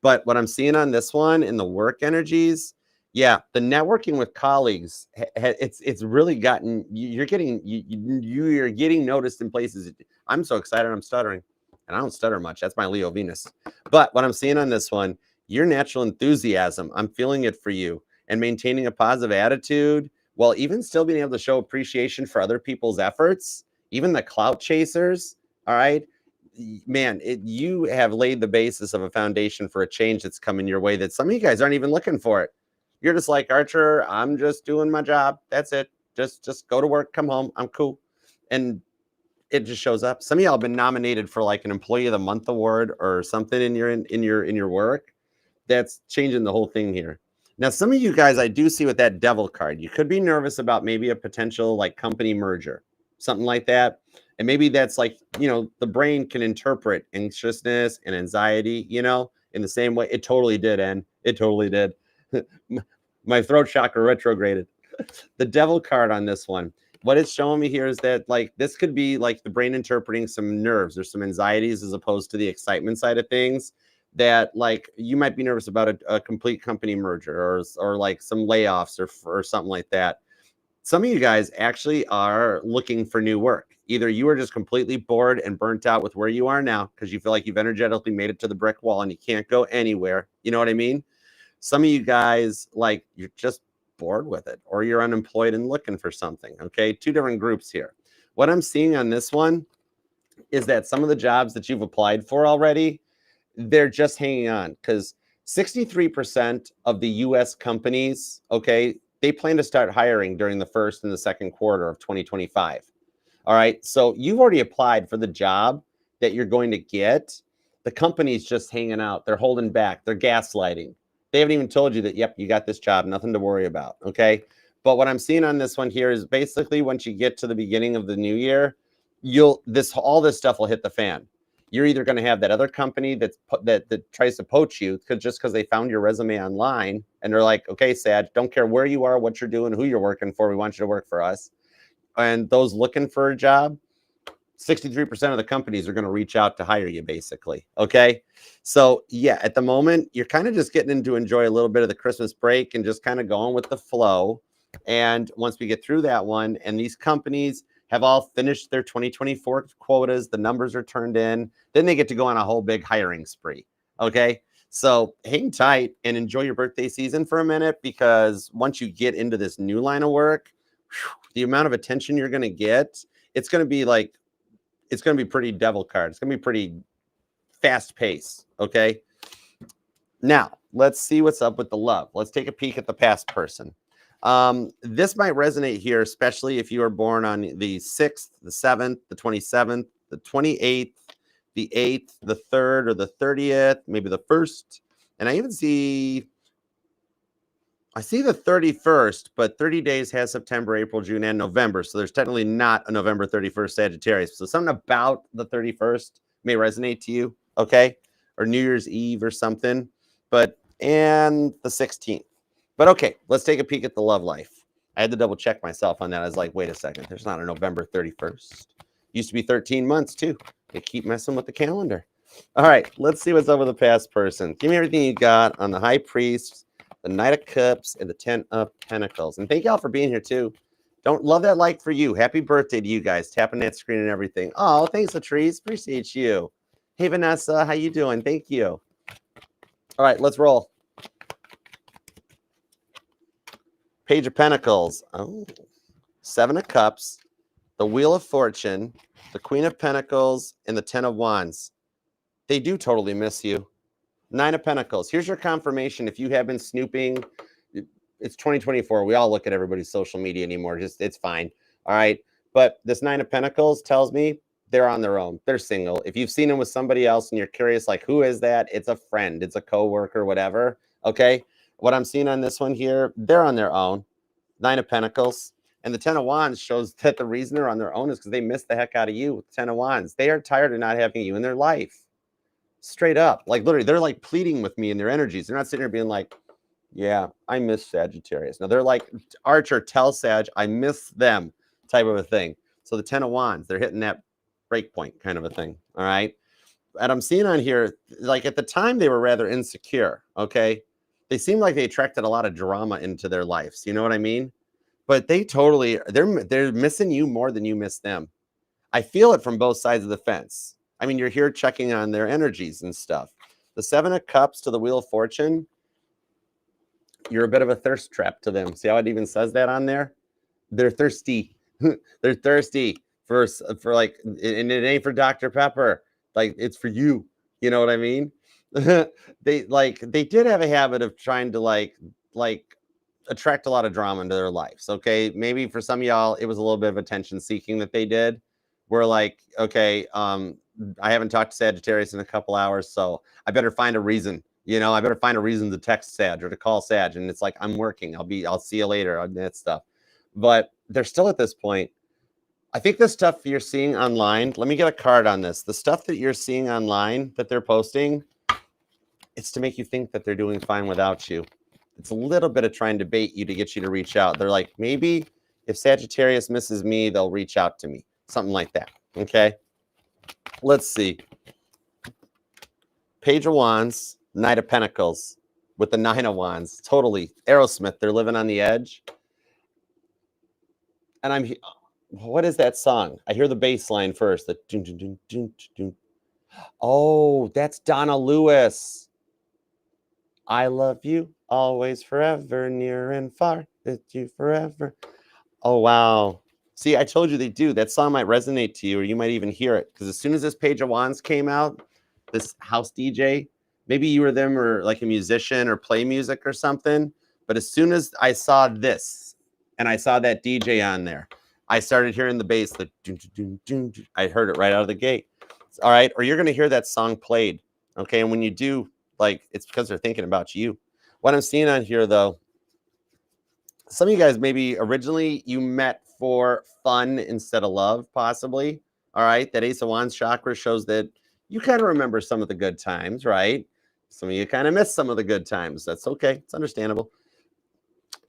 But what I'm seeing on this one in the work energies, yeah, the networking with colleagues, it's really gotten, you're getting noticed in places. I'm so excited I'm stuttering, and I don't stutter much. That's my Leo Venus. But what I'm seeing on this one, your natural enthusiasm, I'm feeling it for you, and maintaining a positive attitude while even still being able to show appreciation for other people's efforts, even the clout chasers. All right. Man, you have laid the basis of a foundation for a change that's coming your way that some of you guys aren't even looking for it. You're just like, Archer, I'm just doing my job. That's it. Just go to work, come home. I'm cool. And it just shows up. Some of y'all have been nominated for like an Employee of the Month award or something in your work. That's changing the whole thing here. Now, some of you guys, I do see with that Devil card, you could be nervous about maybe a potential like company merger, something like that. And maybe that's like, the brain can interpret anxiousness and anxiety, in the same way. It totally did, and it totally did. My throat chakra retrograded. The Devil card on this one, what it's showing me here is that like this could be like the brain interpreting some nerves or some anxieties as opposed to the excitement side of things, that like you might be nervous about a complete company merger or like some layoffs or something like that. Some of you guys actually are looking for new work. Either you are just completely bored and burnt out with where you are now because you feel like you've energetically made it to the brick wall and you can't go anywhere. You know what I mean? Some of you guys, like, you're just bored with it, or you're unemployed and looking for something. Okay, two different groups here. What I'm seeing on this one is that some of the jobs that you've applied for already, they're just hanging on because 63% of the US companies, okay, they plan to start hiring during the first and the second quarter of 2025. All right. So you've already applied for the job that you're going to get. The company's just hanging out. They're holding back. They're gaslighting. They haven't even told you that, yep, you got this job, nothing to worry about. Okay. But what I'm seeing on this one here is basically once you get to the beginning of the new year, all this stuff will hit the fan. You're either going to have that other company that tries to poach you because they found your resume online and they're like, okay, Sag, don't care where you are, what you're doing, who you're working for. We want you to work for us. And those looking for a job, 63% of the companies are going to reach out to hire you, basically. Okay. So, yeah, at the moment, you're kind of just getting to enjoy a little bit of the Christmas break and just kind of going with the flow. And once we get through that one, and these companies have all finished their 2024 quotas, the numbers are turned in, then they get to go on a whole big hiring spree. Okay. So hang tight and enjoy your birthday season for a minute, because once you get into this new line of work, the amount of attention you're going to get, it's going to be pretty devil card. It's going to be pretty fast pace. Okay. Now let's see what's up with the love. Let's take a peek at the past person. This might resonate here, especially if you are born on the 6th, the 7th, the 27th, the 28th, the 8th, the 3rd, or the 30th, maybe the 1st. And I see the 31st, but 30 days has September, April, June, and November. So there's technically not a November 31st Sagittarius. So something about the 31st may resonate to you, okay? Or New Year's Eve or something. And the 16th. But okay, let's take a peek at the love life. I had to double check myself on that. I was like, wait a second, there's not a November 31st. Used to be 13 months too. They keep messing with the calendar. All right, let's see what's up with the past person. Give me everything you got on the High Priest, the Knight of Cups, and the 10 of Pentacles. And thank y'all for being here too. Don't love that like for you. Happy birthday to you guys. Tapping that screen and everything. Oh, thanks, Latrice. Appreciate you. Hey, Vanessa. How you doing? Thank you. All right, let's roll. Page of Pentacles. Oh, 7 of Cups, the Wheel of Fortune, the Queen of Pentacles, and the 10 of Wands. They do totally miss you. 9 of Pentacles. Here's your confirmation. If you have been snooping, it's 2024. We all look at everybody's social media anymore. It's fine. All right. But this 9 of Pentacles tells me they're on their own. They're single. If you've seen them with somebody else and you're curious, like, who is that? It's a friend. It's a coworker, whatever. Okay. What I'm seeing on this one here, they're on their own. 9 of Pentacles. And the 10 of Wands shows that the reason they're on their own is because they miss the heck out of you with the 10 of Wands. They are tired of not having you in their life. Straight up. Like, literally, they're like pleading with me in their energies. They're not sitting here being like, yeah, I miss Sagittarius. No, they're like, Archer, tell Sag, I miss them, type of a thing. So the 10 of Wands, they're hitting that break point kind of a thing. All right. And I'm seeing on here, like, at the time, they were rather insecure. Okay. They seem like they attracted a lot of drama into their lives. You know what I mean? But they're missing you more than you miss them. I feel it from both sides of the fence. I mean, you're here checking on their energies and stuff. The 7 of Cups to the Wheel of Fortune, you're a bit of a thirst trap to them. See how it even says that on there? They're thirsty. They're thirsty for like, and it ain't for Dr. Pepper. Like, it's for you. You know what I mean? They did have a habit of trying to like attract a lot of drama into their lives. Okay. Maybe for some of y'all, it was a little bit of attention seeking that they did. We're like, okay, I haven't talked to Sagittarius in a couple hours, so I better find a reason. I better find a reason to text Sag or to call Sag. And it's like, I'm working. I'll see you later on that stuff. But they're still at this point. I think the stuff you're seeing online, let me get a card on this. The stuff that you're seeing online that they're posting, it's to make you think that they're doing fine without you. It's a little bit of trying to bait you to get you to reach out. They're like, maybe if Sagittarius misses me, they'll reach out to me. Something like that. Okay. Let's see. Page of Wands, Knight of Pentacles with the 9 of Wands. Totally. Aerosmith, they're living on the edge. And what is that song? I hear the bass line first. The dun, dun, dun, dun, dun. Oh, that's Donna Lewis. I love you always, forever, near and far. With you forever. Oh, wow. See, I told you they do. That song might resonate to you, or you might even hear it. Because as soon as this Page of Wands came out, this house DJ, maybe you or them or like a musician or play music or something. But as soon as I saw this and I saw that DJ on there, I started hearing the bass. The dun, dun, dun, dun, dun. I heard it right out of the gate. All right. Or you're going to hear that song played. Okay. And when you do, like, it's because they're thinking about you. What I'm seeing on here, though, some of you guys maybe originally you met for fun instead of love, possibly. All right. That Ace of Wands chakra shows that you kind of remember some of the good times, right? Some of you kind of miss some of the good times. That's okay. It's understandable.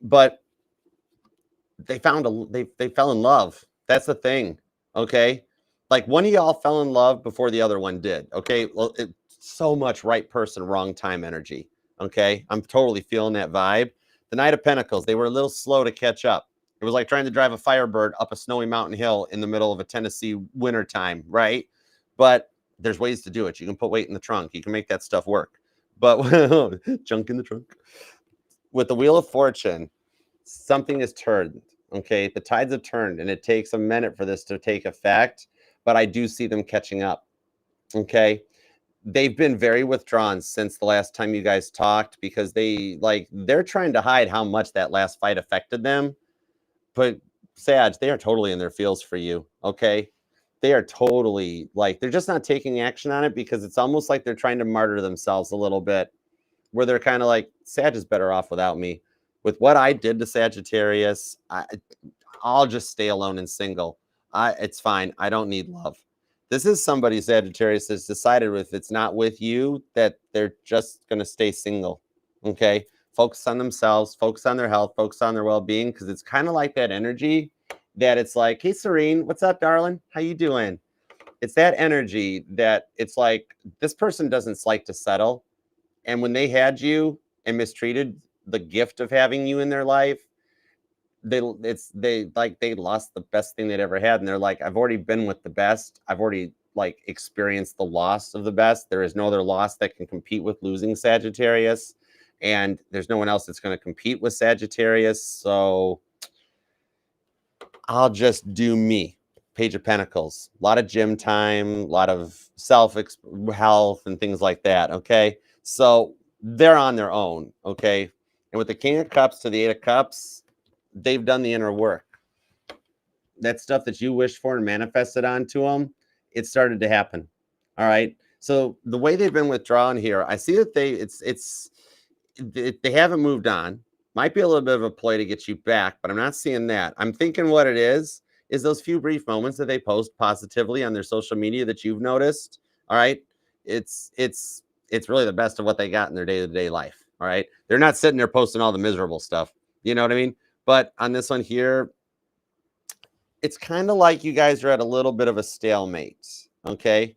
But they they fell in love. That's the thing. Okay. Like one of y'all fell in love before the other one did. Okay. Well, so much right person, wrong time energy. Okay. I'm totally feeling that vibe. The Knight of Pentacles, they were a little slow to catch up. It was like trying to drive a Firebird up a snowy mountain hill in the middle of a Tennessee winter time, right? But there's ways to do it. You can put weight in the trunk. You can make that stuff work. But junk in the trunk. With the Wheel of Fortune, something is turned. Okay, the tides have turned, and it takes a minute for this to take effect. But I do see them catching up. Okay, they've been very withdrawn since the last time you guys talked because they're trying to hide how much that last fight affected them. But Sag, they are totally in their feels for you. Okay, they are totally they're just not taking action on it because it's almost like they're trying to martyr themselves a little bit, where they're kind of like, Sag is better off without me. With what I did to Sagittarius, I'll just stay alone and single. It's fine. I don't need love. This is somebody, Sagittarius, has decided if it's not with you, that they're just going to stay single. Okay? Focus on themselves, focus on their health, focus on their well-being, because it's kind of like that energy that it's like, hey, Serene, what's up, darling? How you doing? It's that energy that it's like this person doesn't like to settle. And when they had you and mistreated the gift of having you in their life, they lost the best thing they'd ever had, and they're like, I've already been with the best. I've already experienced the loss of the best. There is no other loss that can compete with losing Sagittarius, and there's no one else that's going to compete with Sagittarius. So I'll just do me. Page of Pentacles, a lot of gym time, a lot of health and things like that. Okay, so they're on their own. Okay, and with the King of Cups to the Eight of Cups, they've done the inner work. That stuff that you wished for and manifested onto them, it started to happen. All right. So the way they've been withdrawn here, I see that they haven't moved on. Might be a little bit of a ploy to get you back, but I'm not seeing that. I'm thinking what it is those few brief moments that they post positively on their social media that you've noticed. All right. It's really the best of what they got in their day-to-day life. All right. They're not sitting there posting all the miserable stuff. You know what I mean? But on this one here, it's kind of like you guys are at a little bit of a stalemate. Okay.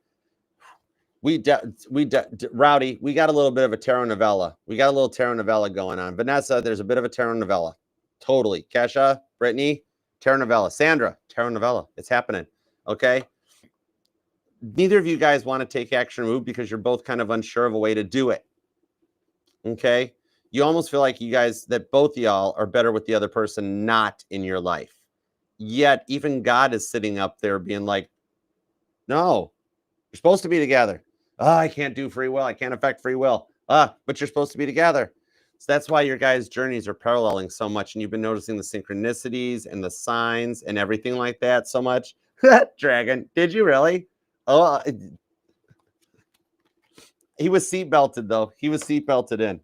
Rowdy, we got a little bit of a tarot novella. We got a little tarot novella going on. Vanessa, there's a bit of a tarot novella. Totally. Kesha, Brittany, tarot novella. Sandra, tarot novella. It's happening. Okay. Neither of you guys want to take action or move because you're both kind of unsure of a way to do it. Okay. You almost feel like that both of y'all are better with the other person not in your life. Yet even God is sitting up there being like, no, you're supposed to be together. I can't do free will. I can't affect free will. But you're supposed to be together. So that's why your guys' journeys are paralleling so much. And you've been noticing the synchronicities and the signs and everything like that so much. Dragon, did you really? Oh, he was seatbelted, though. He was seatbelted in.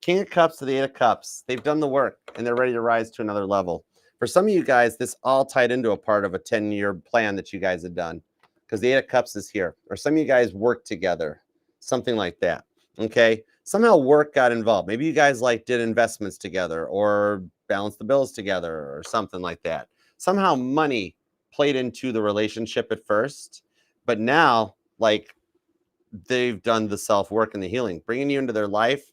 King of Cups to the Eight of Cups. They've done the work, and they're ready to rise to another level. For some of you guys, this all tied into a part of a 10-year plan that you guys had done, because the Eight of Cups is here. Or some of you guys worked together, something like that. Okay? Somehow work got involved. Maybe you guys did investments together or balanced the bills together or something like that. Somehow money played into the relationship at first, but now, they've done the self-work and the healing. Bringing you into their life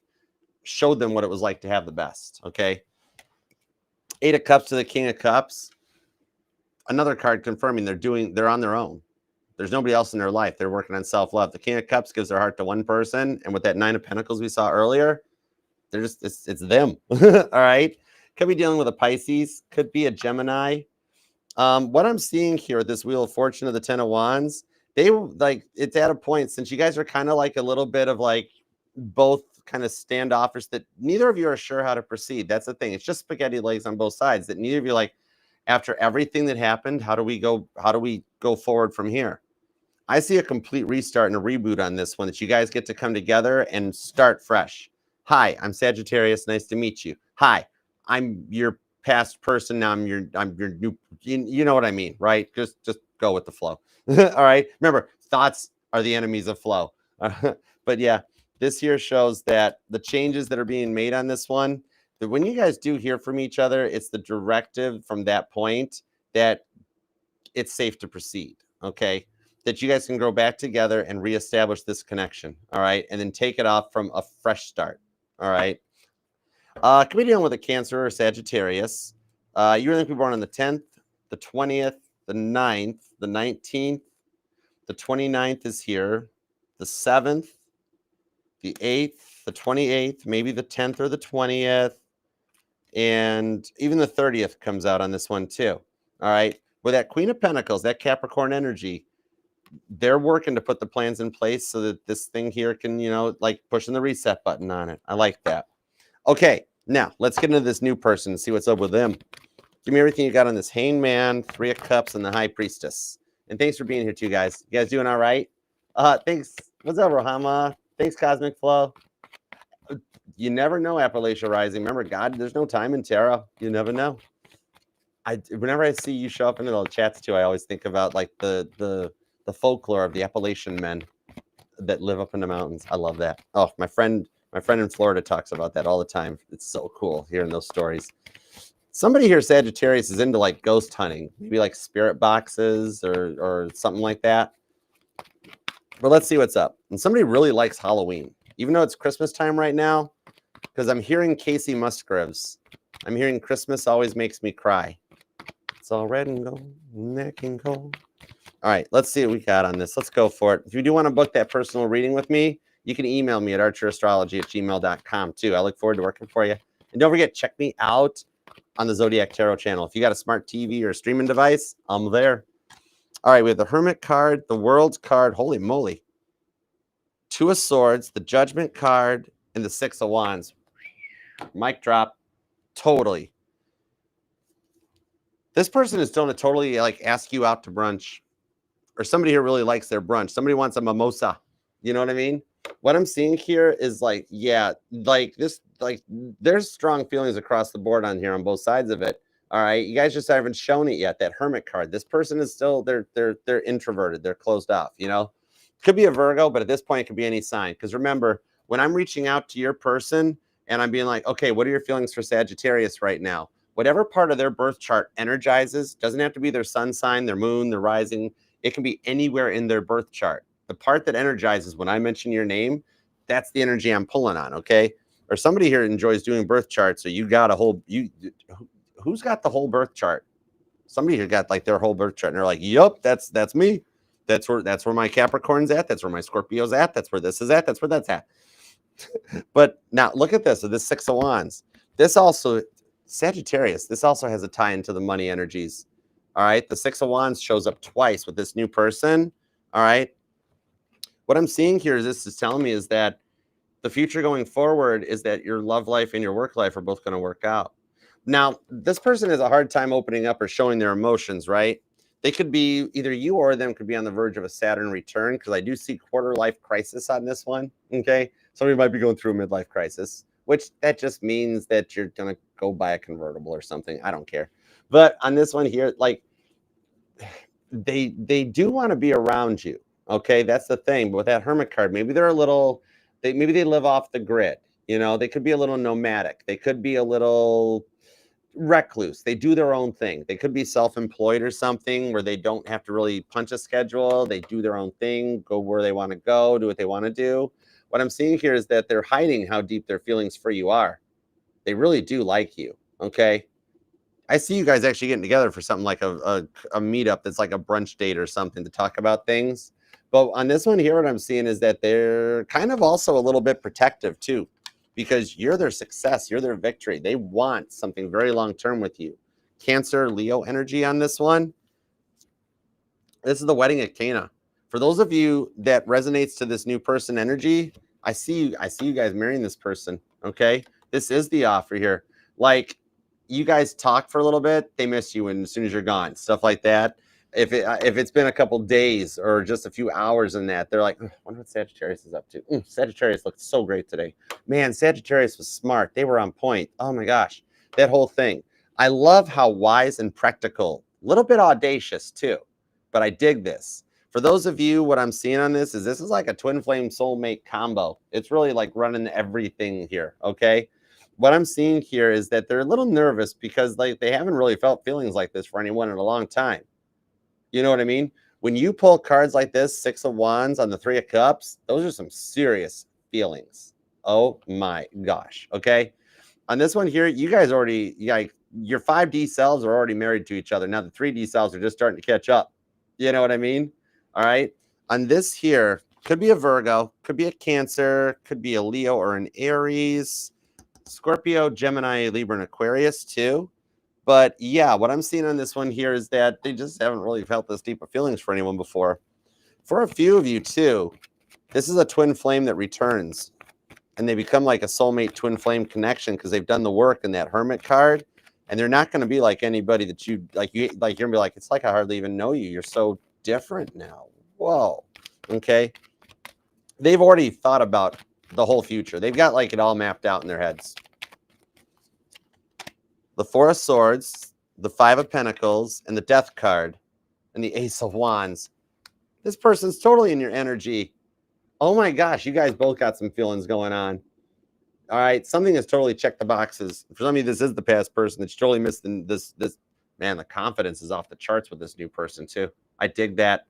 showed them what it was like to have the best. Okay? Eight of Cups to the King of Cups. Another card confirming they're on their own. There's nobody else in their life. They're working on self-love. The King of Cups gives their heart to one person. And with that Nine of Pentacles we saw earlier, they're just, it's them. All right. Could be dealing with a Pisces, could be a Gemini. What I'm seeing here with this Wheel of Fortune of the Ten of Wands, they like, it's at a point, since you guys are kind of like a little bit of like both kind of standoffish, that neither of you are sure how to proceed. That's the thing. It's just spaghetti legs on both sides, that neither of you like, after everything that happened, how do we go forward from here? I see a complete restart and a reboot on this one, that you guys get to come together and start fresh. Hi, I'm Sagittarius. Nice to meet you. Hi, I'm your past person. Now I'm your new, you know what I mean, right? Just go with the flow. All right. Remember, thoughts are the enemies of flow. But yeah, this here shows that the changes that are being made on this one, that when you guys do hear from each other, it's the directive from that point that it's safe to proceed. Okay. That you guys can grow back together and reestablish this connection. All right. And then take it off from a fresh start. All right. Could be dealing with a Cancer or Sagittarius. You're going to be born on the 10th, the 20th, the 9th, the 19th, the 29th is here, the 7th, the 8th, the 28th, maybe the 10th or the 20th, and even the 30th comes out on this one too. All right. With that Queen of Pentacles, that Capricorn energy, they're working to put the plans in place so that this thing here can, like pushing the reset button on it. I like that. Okay, now let's get into this new person and see what's up with them. Give me everything you got on this Hangman, Three of Cups, and the High Priestess. And thanks for being here too, guys. You guys doing all right? Thanks. What's up, Rohama? Thanks, Cosmic Flow. You never know, Appalachia Rising. Remember, God, there's no time in tarot. You never know. Whenever I see you show up in the chats too, I always think about like the folklore of the Appalachian men that live up in the mountains. I love that. Oh, my friend in Florida talks about that all the time. It's so cool hearing those stories. Somebody here, Sagittarius, is into like ghost hunting, maybe like spirit boxes or something like that. But let's see what's up. And somebody really likes Halloween, even though it's Christmas time right now, because I'm hearing Casey Musgraves. I'm hearing Christmas always makes me cry. It's all red and gold, neck and gold. All right, let's see what we got on this. Let's go for it. If you do want to book that personal reading with me, you can email me at archerastrology@gmail.com too. I look forward to working for you. And don't forget, check me out on the Zodiac Tarot channel. If you got a smart TV or a streaming device, I'm there. All right, we have the Hermit card, the World card. Holy moly. Two of Swords, the Judgment card, and the Six of Wands. Mic drop. Totally. This person is going to totally like ask you out to brunch. Or somebody here really likes their brunch. Somebody wants a mimosa. You know what I mean? What I'm seeing here is like, yeah, like this, like there's strong feelings across the board on here on both sides of it. All right. You guys just haven't shown it yet. That Hermit card. This person is still, they're introverted. They're closed off, Could be a Virgo, but at this point it could be any sign. Because remember, when I'm reaching out to your person and I'm being like, okay, what are your feelings for Sagittarius right now? Whatever part of their birth chart energizes, doesn't have to be their sun sign, their moon, their rising. It can be anywhere in their birth chart. The part that energizes when I mention your name, that's the energy I'm pulling on, okay? Or somebody here enjoys doing birth charts, so you got a whole, who's got the whole birth chart? Somebody here got like their whole birth chart, and they're like, yup, that's me. That's where my Capricorn's at. That's where my Scorpio's at. That's where this is at. That's where that's at. But now look at this. So this Six of Wands. This also, Sagittarius, this also has a tie into the money energies. All right. The Six of Wands shows up twice with this new person. All right. What I'm seeing here is this is telling me is that the future going forward is that your love life and your work life are both going to work out. Now, this person has a hard time opening up or showing their emotions, right? They could be, either you or them could be on the verge of a Saturn return, because I do see quarter life crisis on this one. Okay. Somebody might be going through a midlife crisis, which that just means that you're going to go buy a convertible or something. I don't care. But on this one here, like they do want to be around you. Okay. That's the thing. But with that Hermit card, maybe they're a little, maybe they live off the grid. They could be a little nomadic. They could be a little recluse. They do their own thing. They could be self-employed or something where they don't have to really punch a schedule. They do their own thing, go where they want to go, do what they want to do. What I'm seeing here is that they're hiding how deep their feelings for you are. They really do like you. Okay. I see you guys actually getting together for something like a meetup that's like a brunch date or something to talk about things. But on this one here, what I'm seeing is that they're kind of also a little bit protective too, because you're their success, you're their victory. They want something very long term with you. Cancer, Leo energy on this one. This is the wedding at Cana. For those of you that resonates to this new person energy, I see you guys marrying this person. Okay, this is the offer here. Like, you guys talk for a little bit, they miss you, and as soon as you're gone, stuff like that. If it's been a couple days or just a few hours in that, they're like, I wonder what Sagittarius is up to. Sagittarius looked so great today. Man, Sagittarius was smart. They were on point. Oh my gosh, that whole thing. I love how wise and practical, a little bit audacious too, but I dig this. For those of you, what I'm seeing on this is like a twin flame soulmate combo. It's really like running everything here, okay? What I'm seeing here is that they're a little nervous because like they haven't really felt feelings like this for anyone in a long time. You know what I mean? When you pull cards like this, 6 of Wands on the 3 of Cups, those are some serious feelings. Oh my gosh, okay? On this one here, you guys already, like, your 5D selves are already married to each other. Now the 3D selves are just starting to catch up. You know what I mean? All right. On this here, could be a Virgo, could be a Cancer, could be a Leo or an Aries, Scorpio, Gemini, Libra, and Aquarius too. But yeah, what I'm seeing on this one here is that they just haven't really felt this deep of feelings for anyone before. For a few of you too, this is a twin flame that returns. And they become like a soulmate twin flame connection because they've done the work in that Hermit card. And they're not going to be like anybody that you're going to be like, it's like I hardly even know you. You're so different now. Whoa. Okay. They've already thought about the whole future. They've got like it all mapped out in their heads. The 4 of Swords, the 5 of Pentacles, and the Death card, and the Ace of Wands. This person's totally in your energy. Oh my gosh, you guys both got some feelings going on. All right, something has totally checked the boxes. For some of you, this is the past person that's totally missed this. Man, the confidence is off the charts with this new person too. I dig that.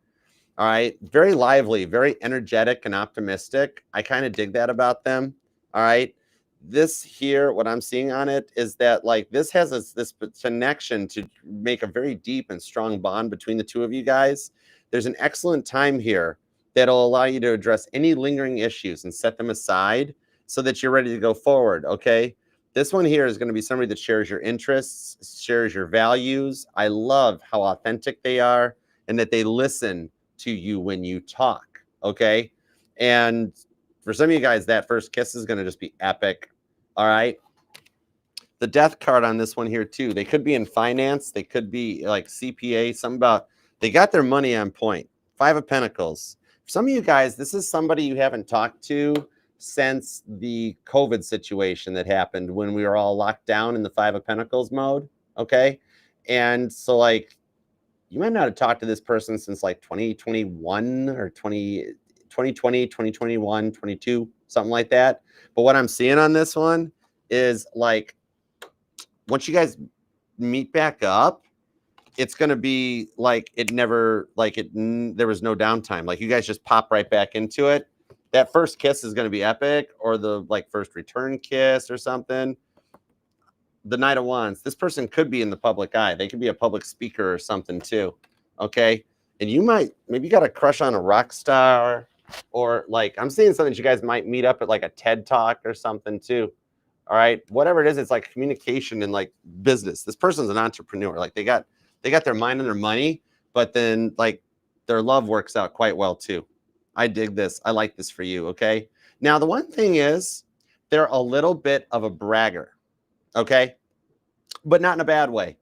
All right, very lively, very energetic and optimistic. I kind of dig that about them. All right, this here, what I'm seeing on it is that like this has this connection to make a very deep and strong bond between the two of you guys. There's an excellent time here that'll allow you to address any lingering issues and set them aside so that you're ready to go forward, okay? This one here is going to be somebody that shares your interests, shares your values. I love how authentic they are and that they listen to you when you talk, okay? And for some of you guys, that first kiss is going to just be epic, all right? The Death card on this one here too. They could be in finance. They could be like CPA, something about, they got their money on point. 5 of Pentacles. For some of you guys, this is somebody you haven't talked to since the COVID situation that happened when we were all locked down in the 5 of Pentacles mode, okay? And so, like, you might not have talked to this person since, like, 2021 or 2020, 2021, 22, something like that. But what I'm seeing on this one is, like, once you guys meet back up, it's going to be like it never, like there was no downtime. Like you guys just pop right back into it. That first kiss is going to be epic, or the like first return kiss or something. The Knight of Wands. This person could be in the public eye. They could be a public speaker or something too. Okay. And you might, maybe you got a crush on a rock star, or like I'm seeing something that you guys might meet up at like a TED Talk or something too. All right. Whatever it is, it's like communication and like business. This person's an entrepreneur. Like they got their mind and their money, but then like their love works out quite well too. I dig this. I like this for you. Okay. Now, the one thing is they're a little bit of a bragger. Okay. But not in a bad way.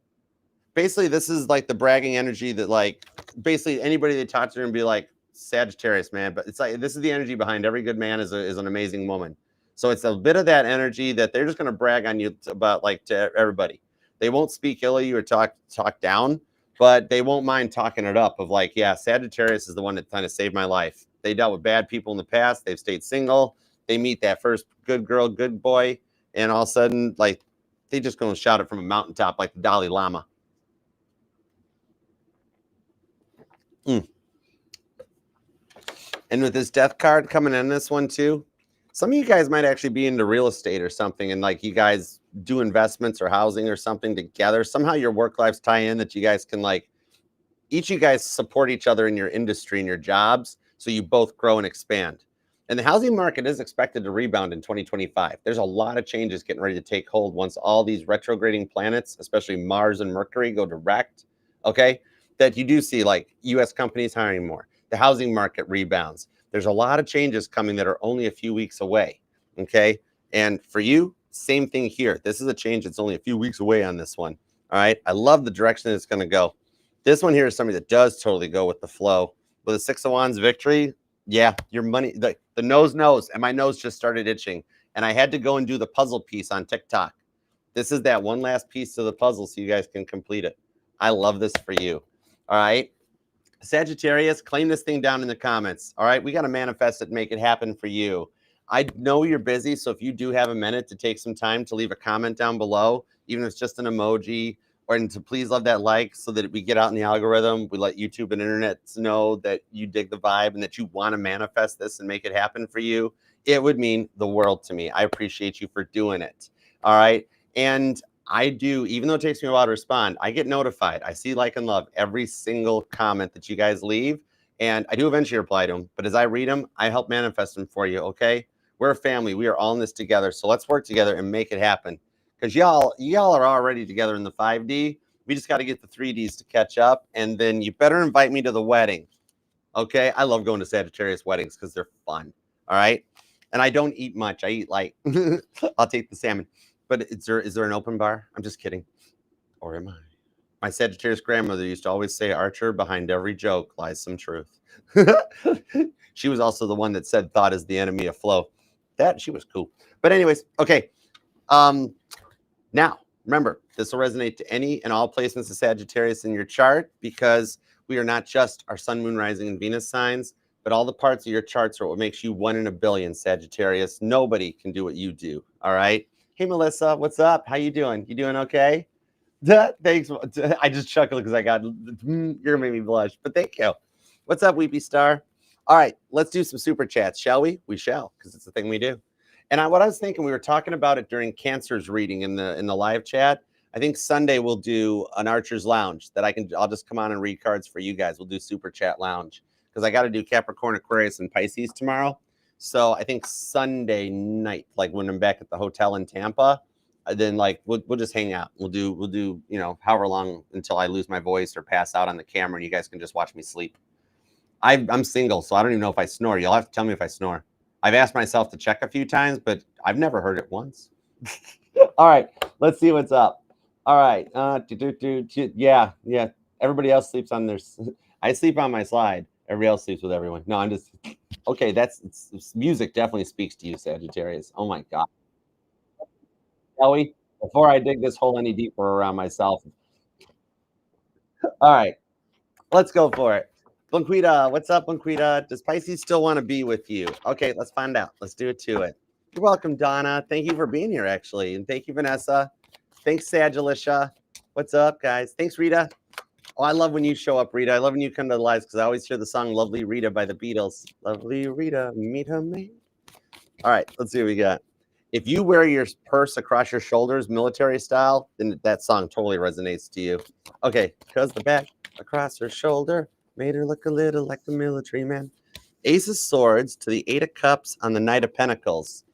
Basically, this is like the bragging energy that like basically anybody they talk to and be like, Sagittarius, man. But it's like, this is the energy behind every good man is an amazing woman. So it's a bit of that energy that they're just going to brag on you about, like, to everybody. They won't speak ill of you or talk down, but they won't mind talking it up of like, yeah, Sagittarius is the one that kind of saved my life. They dealt with bad people in the past. They've stayed single. They meet that first good girl, good boy. And all of a sudden, like, they just going to shout it from a mountaintop like the Dalai Lama. And with this Death card coming in this one too, Some of you guys might actually be into real estate or something, and like you guys do investments or housing or something together. Somehow your work lives tie in that you guys can like, each of you guys support each other in your industry and your jobs, so you both grow and expand. And the housing market is expected to rebound in 2025. There's a lot of changes getting ready to take hold once all these retrograding planets, especially Mars and Mercury, go direct. Okay, that you do see like U.S. companies hiring more. The housing market rebounds. There's a lot of changes coming that are only a few weeks away. Okay, and for you, same thing here. This is a change that's only a few weeks away on this one. All right, I love the direction it's going to go. This one here is somebody that does totally go with the flow. With a 6 of Wands victory, yeah, your money, the nose knows, and my nose just started itching. And I had to go and do the puzzle piece on TikTok. This is that one last piece to the puzzle so you guys can complete it. I love this for you. All right. Sagittarius, claim this thing down in the comments. All right. We got to manifest it, make it happen for you. I know you're busy, so if you do have a minute to take some time to leave a comment down below, even if it's just an emoji, and to please love that like so that we get out in the algorithm. We let YouTube and internet know that you dig the vibe and that you want to manifest this and make it happen for you. It would mean the world to me. I appreciate you for doing it. All right. And I do, even though it takes me a while to respond, I get notified. I see like and love every single comment that you guys leave. And I do eventually reply to them. But as I read them, I help manifest them for you. Okay. We're a family. We are all in this together. So let's work together and make it happen. Because y'all are already together in the 5D. We just got to get the 3Ds to catch up. And then you better invite me to the wedding. Okay? I love going to Sagittarius weddings because they're fun. All right? And I don't eat much. I eat light. I'll take the salmon. But is there an open bar? I'm just kidding. Or am I? My Sagittarius grandmother used to always say, Archer, behind every joke lies some truth. She was also the one that said thought is the enemy of flow. She was cool. But anyways, okay. Now, remember, this will resonate to any and all placements of Sagittarius in your chart because we are not just our sun, moon, rising, and Venus signs, but all the parts of your charts are what makes you 1 in a billion, Sagittarius. Nobody can do what you do, all right? Hey, Melissa, what's up? How you doing? You doing okay? Thanks. I just chuckled because you're gonna make me blush, but thank you. What's up, Weepy Star? All right, let's do some super chats, shall we? We shall, because it's the thing we do. And what I was thinking, we were talking about it during Cancer's reading in the live chat. I think Sunday we'll do an Archer's Lounge that I'll just come on and read cards for you guys. We'll do Super Chat Lounge because I got to do Capricorn, Aquarius, and Pisces tomorrow. So I think Sunday night, like when I'm back at the hotel in Tampa, then like we'll just hang out. We'll do however long until I lose my voice or pass out on the camera, and you guys can just watch me sleep. I'm single, so I don't even know if I snore. You'll have to tell me if I snore. I've asked myself to check a few times, but I've never heard it once. All right, let's see what's up. All right. Yeah. Everybody else sleeps on their... I sleep on my slide. Everybody else sleeps with everyone. No, I'm just... Okay, music definitely speaks to you, Sagittarius. Oh, my God. Ellie, before I dig this hole any deeper around myself. All right, let's go for it. Bunquita, what's up, Bunquita? Does Pisces still want to be with you? Okay, let's find out. Let's do it to it. You're welcome, Donna. Thank you for being here, actually. And thank you, Vanessa. Thanks, Sagilicia. What's up, guys? Thanks, Rita. Oh, I love when you show up, Rita. I love when you come to the lives because I always hear the song Lovely Rita by the Beatles. Lovely Rita, meet her me. All right, let's see what we got. If you wear your purse across your shoulders, military style, then that song totally resonates to you. Okay, because the back across her shoulder made her look a little like a military man. Ace of Swords to the 8 of Cups on the Knight of Pentacles.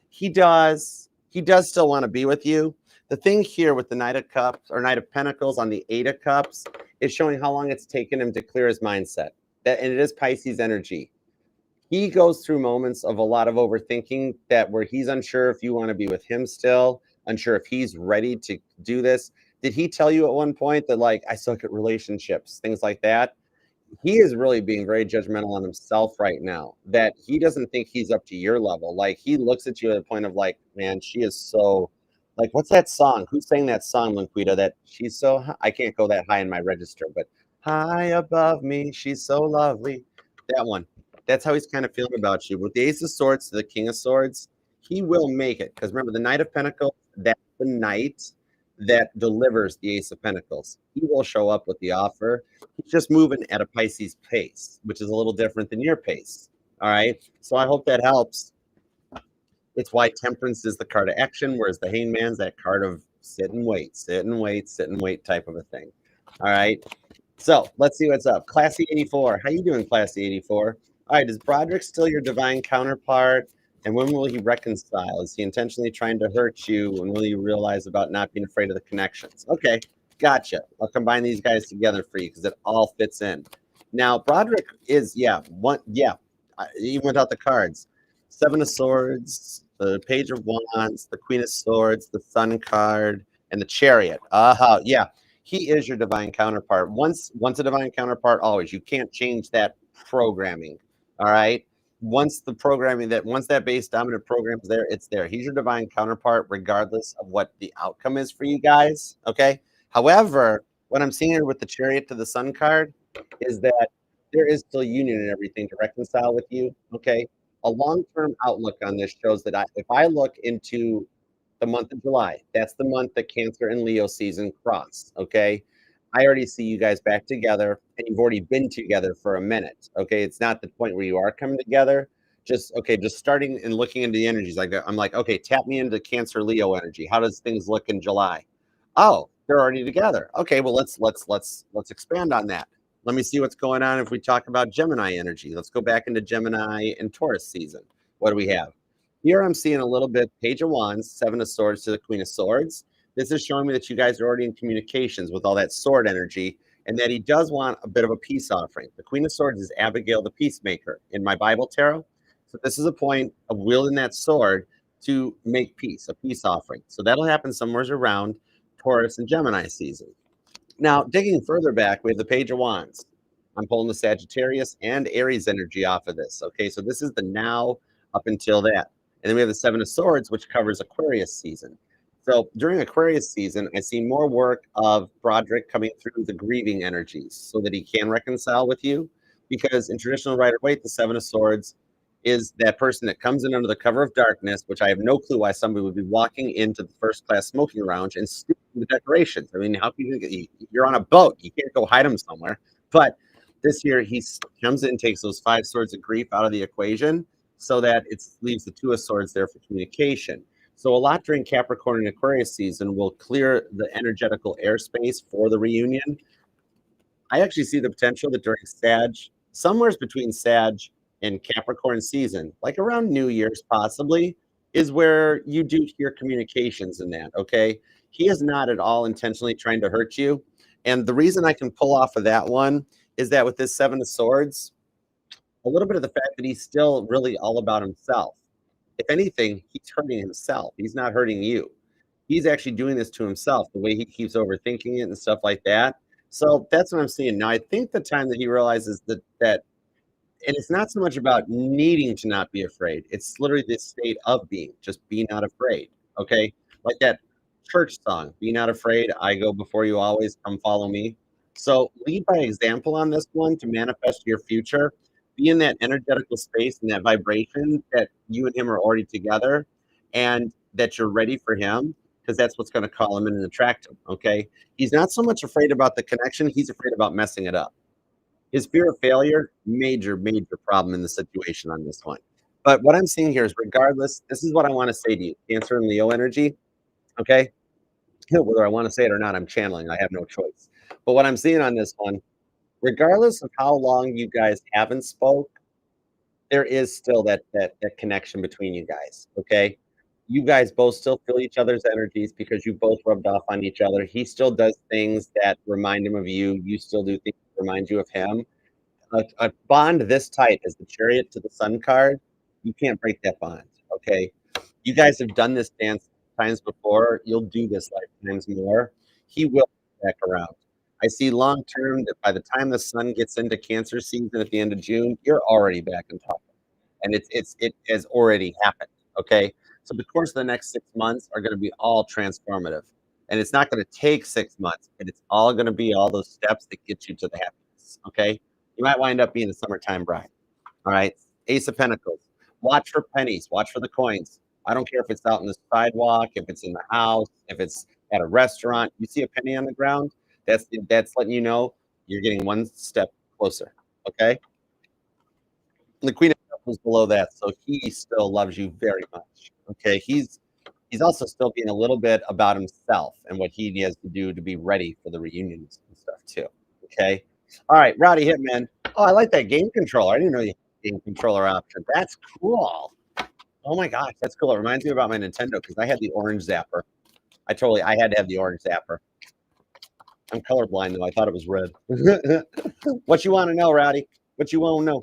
He does still want to be with you. The thing here with the Knight of Cups or Knight of Pentacles on the 8 of Cups is showing how long it's taken him to clear his mindset. And it is Pisces energy. He goes through moments of a lot of overthinking where he's unsure if you want to be with him still, unsure if he's ready to do this. Did he tell you at one point that like, I suck at relationships, things like that? He is really being very judgmental on himself right now, that he doesn't think he's up to your level. Like he looks at you at a point of like, man, she is so like, what's that song? Who sang that song, Linquita? That she's so high. I can't go that high in my register, but high above me, she's so lovely. That one. That's how he's kind of feeling about you. With the Ace of Swords to the King of Swords, he will make it. Because remember, the Knight of Pentacles, that's the knight that delivers the Ace of Pentacles. He will show up with the offer. He's just moving at a Pisces pace, which is a little different than your pace. All right. So I hope that helps. It's why Temperance is the card of action, whereas the Hangman's that card of sit and wait, sit and wait, sit and wait type of a thing. All right. So let's see what's up. Classy 84. How you doing, Classy 84? All right. Is Broderick still your divine counterpart? And when will he reconcile? Is he intentionally trying to hurt you? When will you realize about not being afraid of the connections? Okay. Gotcha. I'll combine these guys together for you because it all fits in. Now, Broderick is, even without the cards. Seven of Swords, the Page of Wands, the Queen of Swords, the Sun card, and the Chariot. Yeah. He is your divine counterpart. Once a divine counterpart, always. You can't change that programming. All right. Once that base dominant program is there, it's there. He's your divine counterpart, regardless of what the outcome is for you guys. Okay. However, what I'm seeing here with the Chariot to the Sun card is that there is still union and everything to reconcile with you. Okay. A long-term outlook on this shows that if I look into the month of July, that's the month that Cancer and Leo season cross. Okay. I already see you guys back together, and you've already been together for a minute. Okay. It's not the point where you are coming together. Just starting and looking into the energies. I'm like, okay, tap me into Cancer Leo energy. How does things look in July? Oh, they're already together. Okay, well let's expand on that. Let me see what's going on if we talk about Gemini energy. Let's go back into Gemini and Taurus season. What do we have? Here I'm seeing a little bit Page of Wands, Seven of Swords to the Queen of Swords. This is showing me that you guys are already in communications with all that sword energy, and that he does want a bit of a peace offering. The Queen of Swords is Abigail the Peacemaker in my Bible tarot. So this is a point of wielding that sword to make peace, a peace offering. So that'll happen somewhere around Taurus and Gemini season. Now, digging further back, we have the Page of Wands. I'm pulling the Sagittarius and Aries energy off of this. Okay, so this is the now up until that. And then we have the Seven of Swords, which covers Aquarius season. So during Aquarius season, I see more work of Broderick coming through the grieving energies so that he can reconcile with you. Because in traditional Rider-Waite, the Seven of Swords is that person that comes in under the cover of darkness, which I have no clue why somebody would be walking into the first class smoking lounge and stealing the decorations. I mean, how can you're on a boat? You can't go hide them somewhere. But this year, he comes in, takes those five swords of grief out of the equation so that it leaves the Two of Swords there for communication. So a lot during Capricorn and Aquarius season will clear the energetical airspace for the reunion. I actually see the potential that during somewhere between Sag and Capricorn season, like around New Year's possibly, is where you do hear communications in that, okay? He is not at all intentionally trying to hurt you. And the reason I can pull off of that one is that with this Seven of Swords, a little bit of the fact that he's still really all about himself. If anything, he's hurting himself. He's not hurting you. He's actually doing this to himself, the way he keeps overthinking it and stuff like that. So that's what I'm seeing. Now, I think the time that he realizes that and it's not so much about needing to not be afraid. It's literally this state of being, just be not afraid. Okay. Like that church song, be not afraid. I go before you always, come follow me. So lead by example on this one to manifest your future. Be in that energetical space and that vibration that you and him are already together and that you're ready for him because that's what's going to call him in and attract him. Okay. He's not so much afraid about the connection. He's afraid about messing it up. His fear of failure, major, major problem in the situation on this one. But what I'm seeing here is regardless, this is what I want to say to you, Cancer and Leo energy, okay? Whether I want to say it or not, I'm channeling. I have no choice. But what I'm seeing on this one, regardless of how long you guys haven't spoke, there is still that connection between you guys, okay? You guys both still feel each other's energies because you both rubbed off on each other. He still does things that remind him of you. You still do things that remind you of him. A bond this tight as the Chariot to the Sun card, you can't break that bond, okay? You guys have done this dance times before. You'll do this lifetimes more. He will come back around. I see long term that by the time the sun gets into Cancer season at the end of June, you're already back and talking, and it has already happened. Okay, so the course of the next 6 months are going to be all transformative, and it's not going to take 6 months, but it's all going to be all those steps that get you to the happiness. Okay, you might wind up being a summertime bride. All right, Ace of Pentacles. Watch for pennies. Watch for the coins. I don't care if it's out on the sidewalk, if it's in the house, if it's at a restaurant. You see a penny on the ground, that's letting you know you're getting one step closer. Okay. And the Queen of Pentacles below that, so he still loves you very much. Okay, he's also still being a little bit about himself and what he needs to do to be ready for the reunions and stuff too. Okay. All right, Rowdy Hitman. Oh, I like that game controller. I didn't know you had a game controller option. That's cool. Oh my gosh, that's cool. It reminds me about my Nintendo because I had the orange zapper. I had to have the orange zapper. I'm colorblind though. I thought it was red. What you want to know, Rowdy? What you want to know?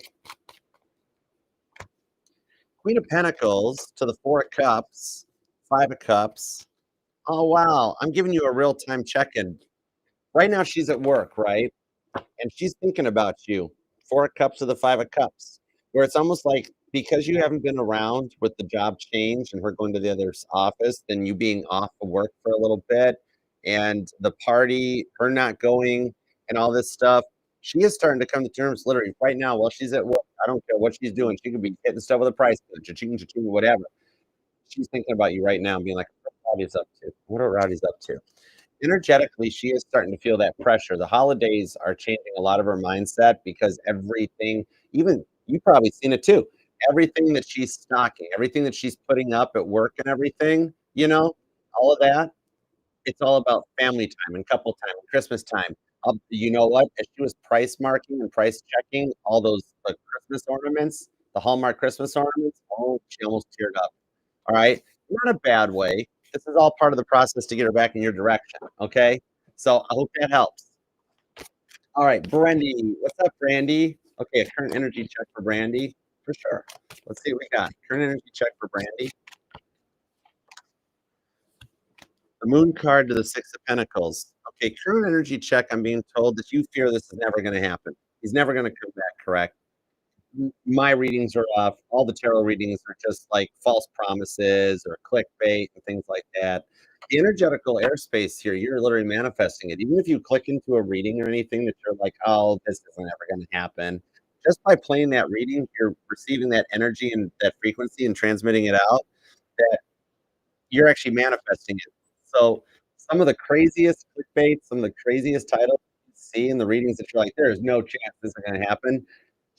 Queen of Pentacles to the Four of Cups, Five of Cups. Oh wow, I'm giving you a real time check-in. Right now she's at work, right? And she's thinking about you. Four of Cups to the Five of Cups, where it's almost like because you haven't been around with the job change and her going to the other office, then you being off of work for a little bit, and the party, her not going, and all this stuff. She is starting to come to terms literally right now while she's at work. I don't care what she's doing. She could be hitting stuff with a price, cha-ching, cha-ching, whatever. She's thinking about you right now and being like, what Rowdy's up to? What are Rowdy's up to? Energetically, she is starting to feel that pressure. The holidays are changing a lot of her mindset because everything, even you've probably seen it too, everything that she's stocking, everything that she's putting up at work and everything, all of that, it's all about family time and couple time and Christmas time. You know what? As she was price marking and price checking all those Christmas ornaments, the Hallmark Christmas ornaments, oh, she almost teared up. All right. Not a bad way. This is all part of the process to get her back in your direction. Okay. So I hope that helps. All right. Brandy. What's up, Brandy? Okay. A current energy check for Brandy. For sure. Let's see what we got. Current energy check for Brandy. The moon card to the Six of Pentacles. Okay. Current energy check. I'm being told that you fear this is never going to happen. He's never going to come back, correct? My readings are off. All the tarot readings are just like false promises or clickbait and things like that. The energetical airspace here, you're literally manifesting it. Even if you click into a reading or anything that you're like, oh, this isn't ever going to happen. Just by playing that reading, you're receiving that energy and that frequency and transmitting it out. That you're actually manifesting it. So some of the craziest clickbait, some of the craziest titles you see in the readings that you're like, there is no chance this is going to happen.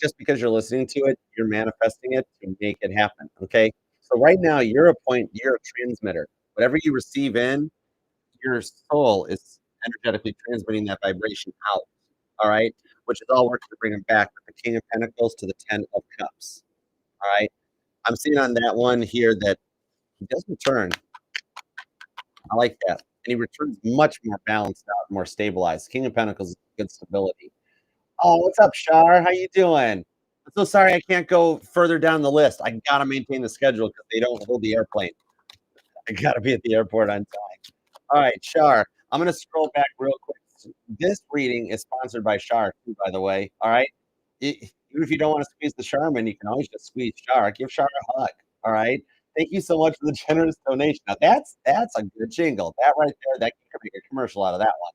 Just because you're listening to it, you're manifesting it to make it happen. Okay. So right now you're a transmitter. Whatever you receive in, your soul is energetically transmitting that vibration out. All right. Which is all working to bring them back with the King of Pentacles to the Ten of Cups. All right. I'm seeing on that one here that he does return. I like that. And he returns much more balanced out, more stabilized. King of Pentacles is good stability. Oh, what's up, Shar? How you doing? I'm so sorry I can't go further down the list. I gotta maintain the schedule because they don't hold the airplane. I gotta be at the airport on time. All right, Shar. I'm gonna scroll back real quick. This reading is sponsored by Shar, too, by the way. All right. Even if you don't want to squeeze the Charmin, you can always just squeeze Shar. Give Shar a hug. All right. Thank you so much for the generous donation. Now that's a good jingle. That right there, that can make a commercial out of that one.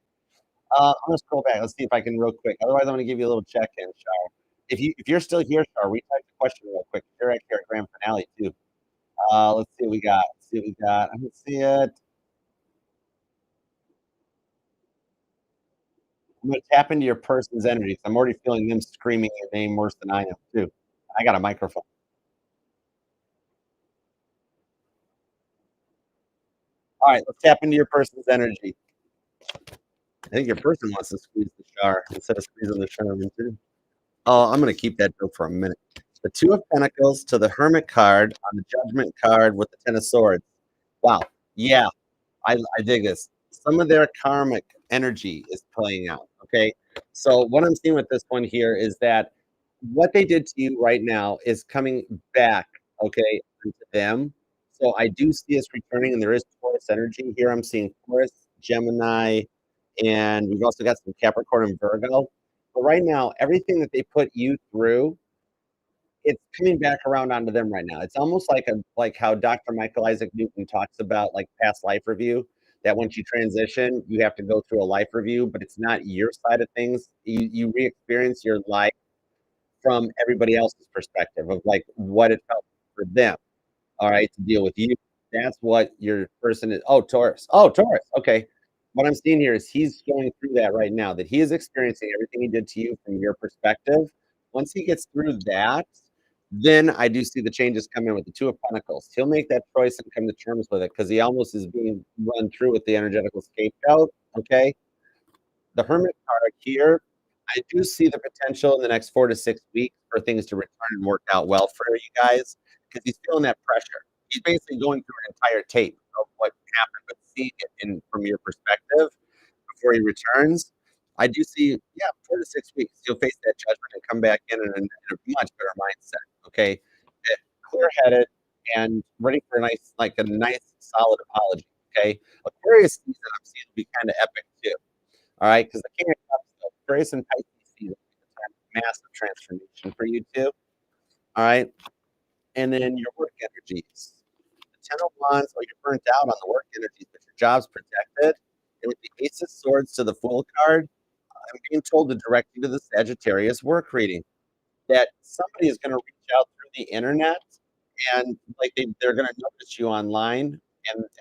I'm gonna scroll back. Let's see if I can real quick. Otherwise, I'm gonna give you a little check-in, Shar. If you're still here, Shar, retype the question real quick. You're at your grand finale too. Let's see what we got. Let's see what we got. I can see it. I'm gonna tap into your person's energy. I'm already feeling them screaming your name worse than I am too. I got a microphone. All right, let's tap into your person's energy. I think your person wants to squeeze the Shar instead of squeezing the Charmin too. Oh, I'm gonna keep that joke for a minute. The Two of Pentacles to the Hermit card on the Judgment card with the Ten of Swords. Wow. Yeah, I dig this. Some of their karmic energy is playing out. Okay. So what I'm seeing with this one here is that what they did to you right now is coming back, okay, to them. So I do see us returning, and there is Taurus energy here. I'm seeing Taurus, Gemini, and we've also got some Capricorn and Virgo. But right now, everything that they put you through, it's coming back around onto them right now. It's almost like how Dr. Michael Isaac Newton talks about like past life review. That once you transition, you have to go through a life review, but it's not your side of things. You re-experience your life from everybody else's perspective of like what it felt for them. All right, to deal with you. That's what your person is. Oh, Taurus. Oh, Taurus. Okay. What I'm seeing here is he's going through that right now, that he is experiencing everything he did to you from your perspective. Once he gets through that, Then I do see the changes come in with the Two of Pentacles. He'll make that choice and come to terms with it because he almost is being run through with the energetical scapegoat. Okay. The Hermit card here, I do see the potential in the next 4 to 6 weeks for things to return and work out well for you guys because he's feeling that pressure. He's basically going through an entire tape of what happened, but seeing it from your perspective before he returns. I do see, yeah, 4 to 6 weeks. He'll face that judgment and come back in a much better mindset. Okay, clear headed and ready for a nice, solid apology. Okay, Aquarius season I'm seeing will be kind of epic too. All right, because the King of Cups, Aquarius and Pisces season is a time of massive transformation for you too. All right, and then your work energies. The Ten of Wands, oh, you're burnt out on the work energies, but your job's protected. And with the Ace of Swords to the Fool card, I'm being told to direct you to the Sagittarius work reading. That somebody is going to reach out through the internet and like they're going to notice you online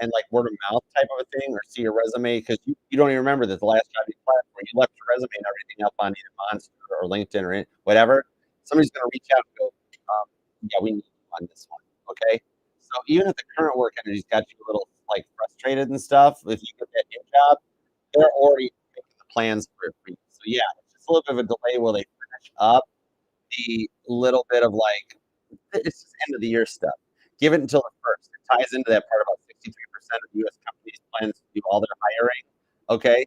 and like word of mouth type of a thing or see your resume because you don't even remember that the last job you applied for, you left your resume and everything up on either Monster or LinkedIn or whatever. Somebody's going to reach out and go, yeah, we need you on this one. Okay. So even if the current work energy's got you a little like frustrated and stuff, if you get that new job, they're already making the plans for it for you. So yeah, it's just a little bit of a delay while they finish up the little bit of like it's just end of the year stuff. Give it until the first. It ties into that part about 63% of U.S. companies plans to do all their hiring. Okay,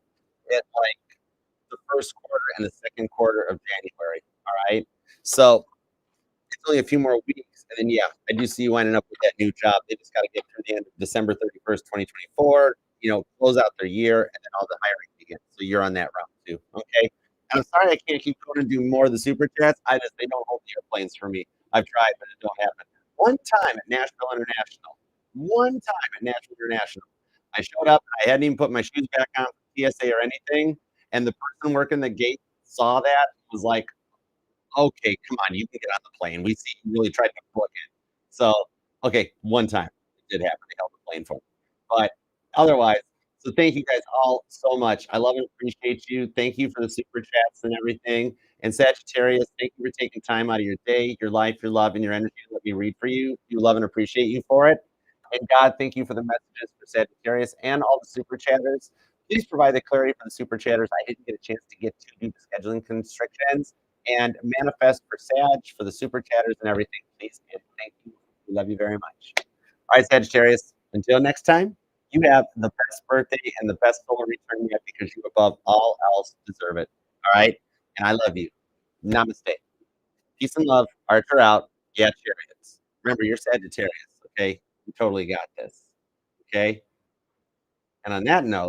at like the first quarter and the second quarter of January. All right, so it's only a few more weeks, and then yeah, I do see you winding up with that new job. They just got to get through the end of December 31st, 2024. Close out their year, and then all the hiring begins. So you're on that route too. Okay. And I'm sorry I can't keep going and do more of the super chats. They don't hold the airplanes for me. I've tried, but it don't happen. One time at Nashville International. One time at Nashville International. I showed up. I hadn't even put my shoes back on for TSA or anything. And the person working the gate saw that, was like, okay, come on, you can get on the plane. We see you really tried to book it. So, okay, one time it did happen. They held the plane for me. But otherwise, so thank you guys all so much. I love and appreciate you. Thank you for the super chats and everything. And Sagittarius, thank you for taking time out of your day, your life, your love, and your energy to let me read for you. You love and appreciate you for it. And God, thank you for the messages for Sagittarius and all the super chatters. Please provide the clarity for the super chatters. I didn't get a chance to get to due to scheduling constrictions and manifest for Sag, for the super chatters and everything, please. And thank you. We love you very much. All right, Sagittarius, until next time, you have the best birthday and the best solar return yet because you, above all else, deserve it. All right? And I love you. Namaste. Peace and love. Archer out. Yeah, chariots. Remember, you're Sagittarius, okay? You totally got this. Okay? And on that note,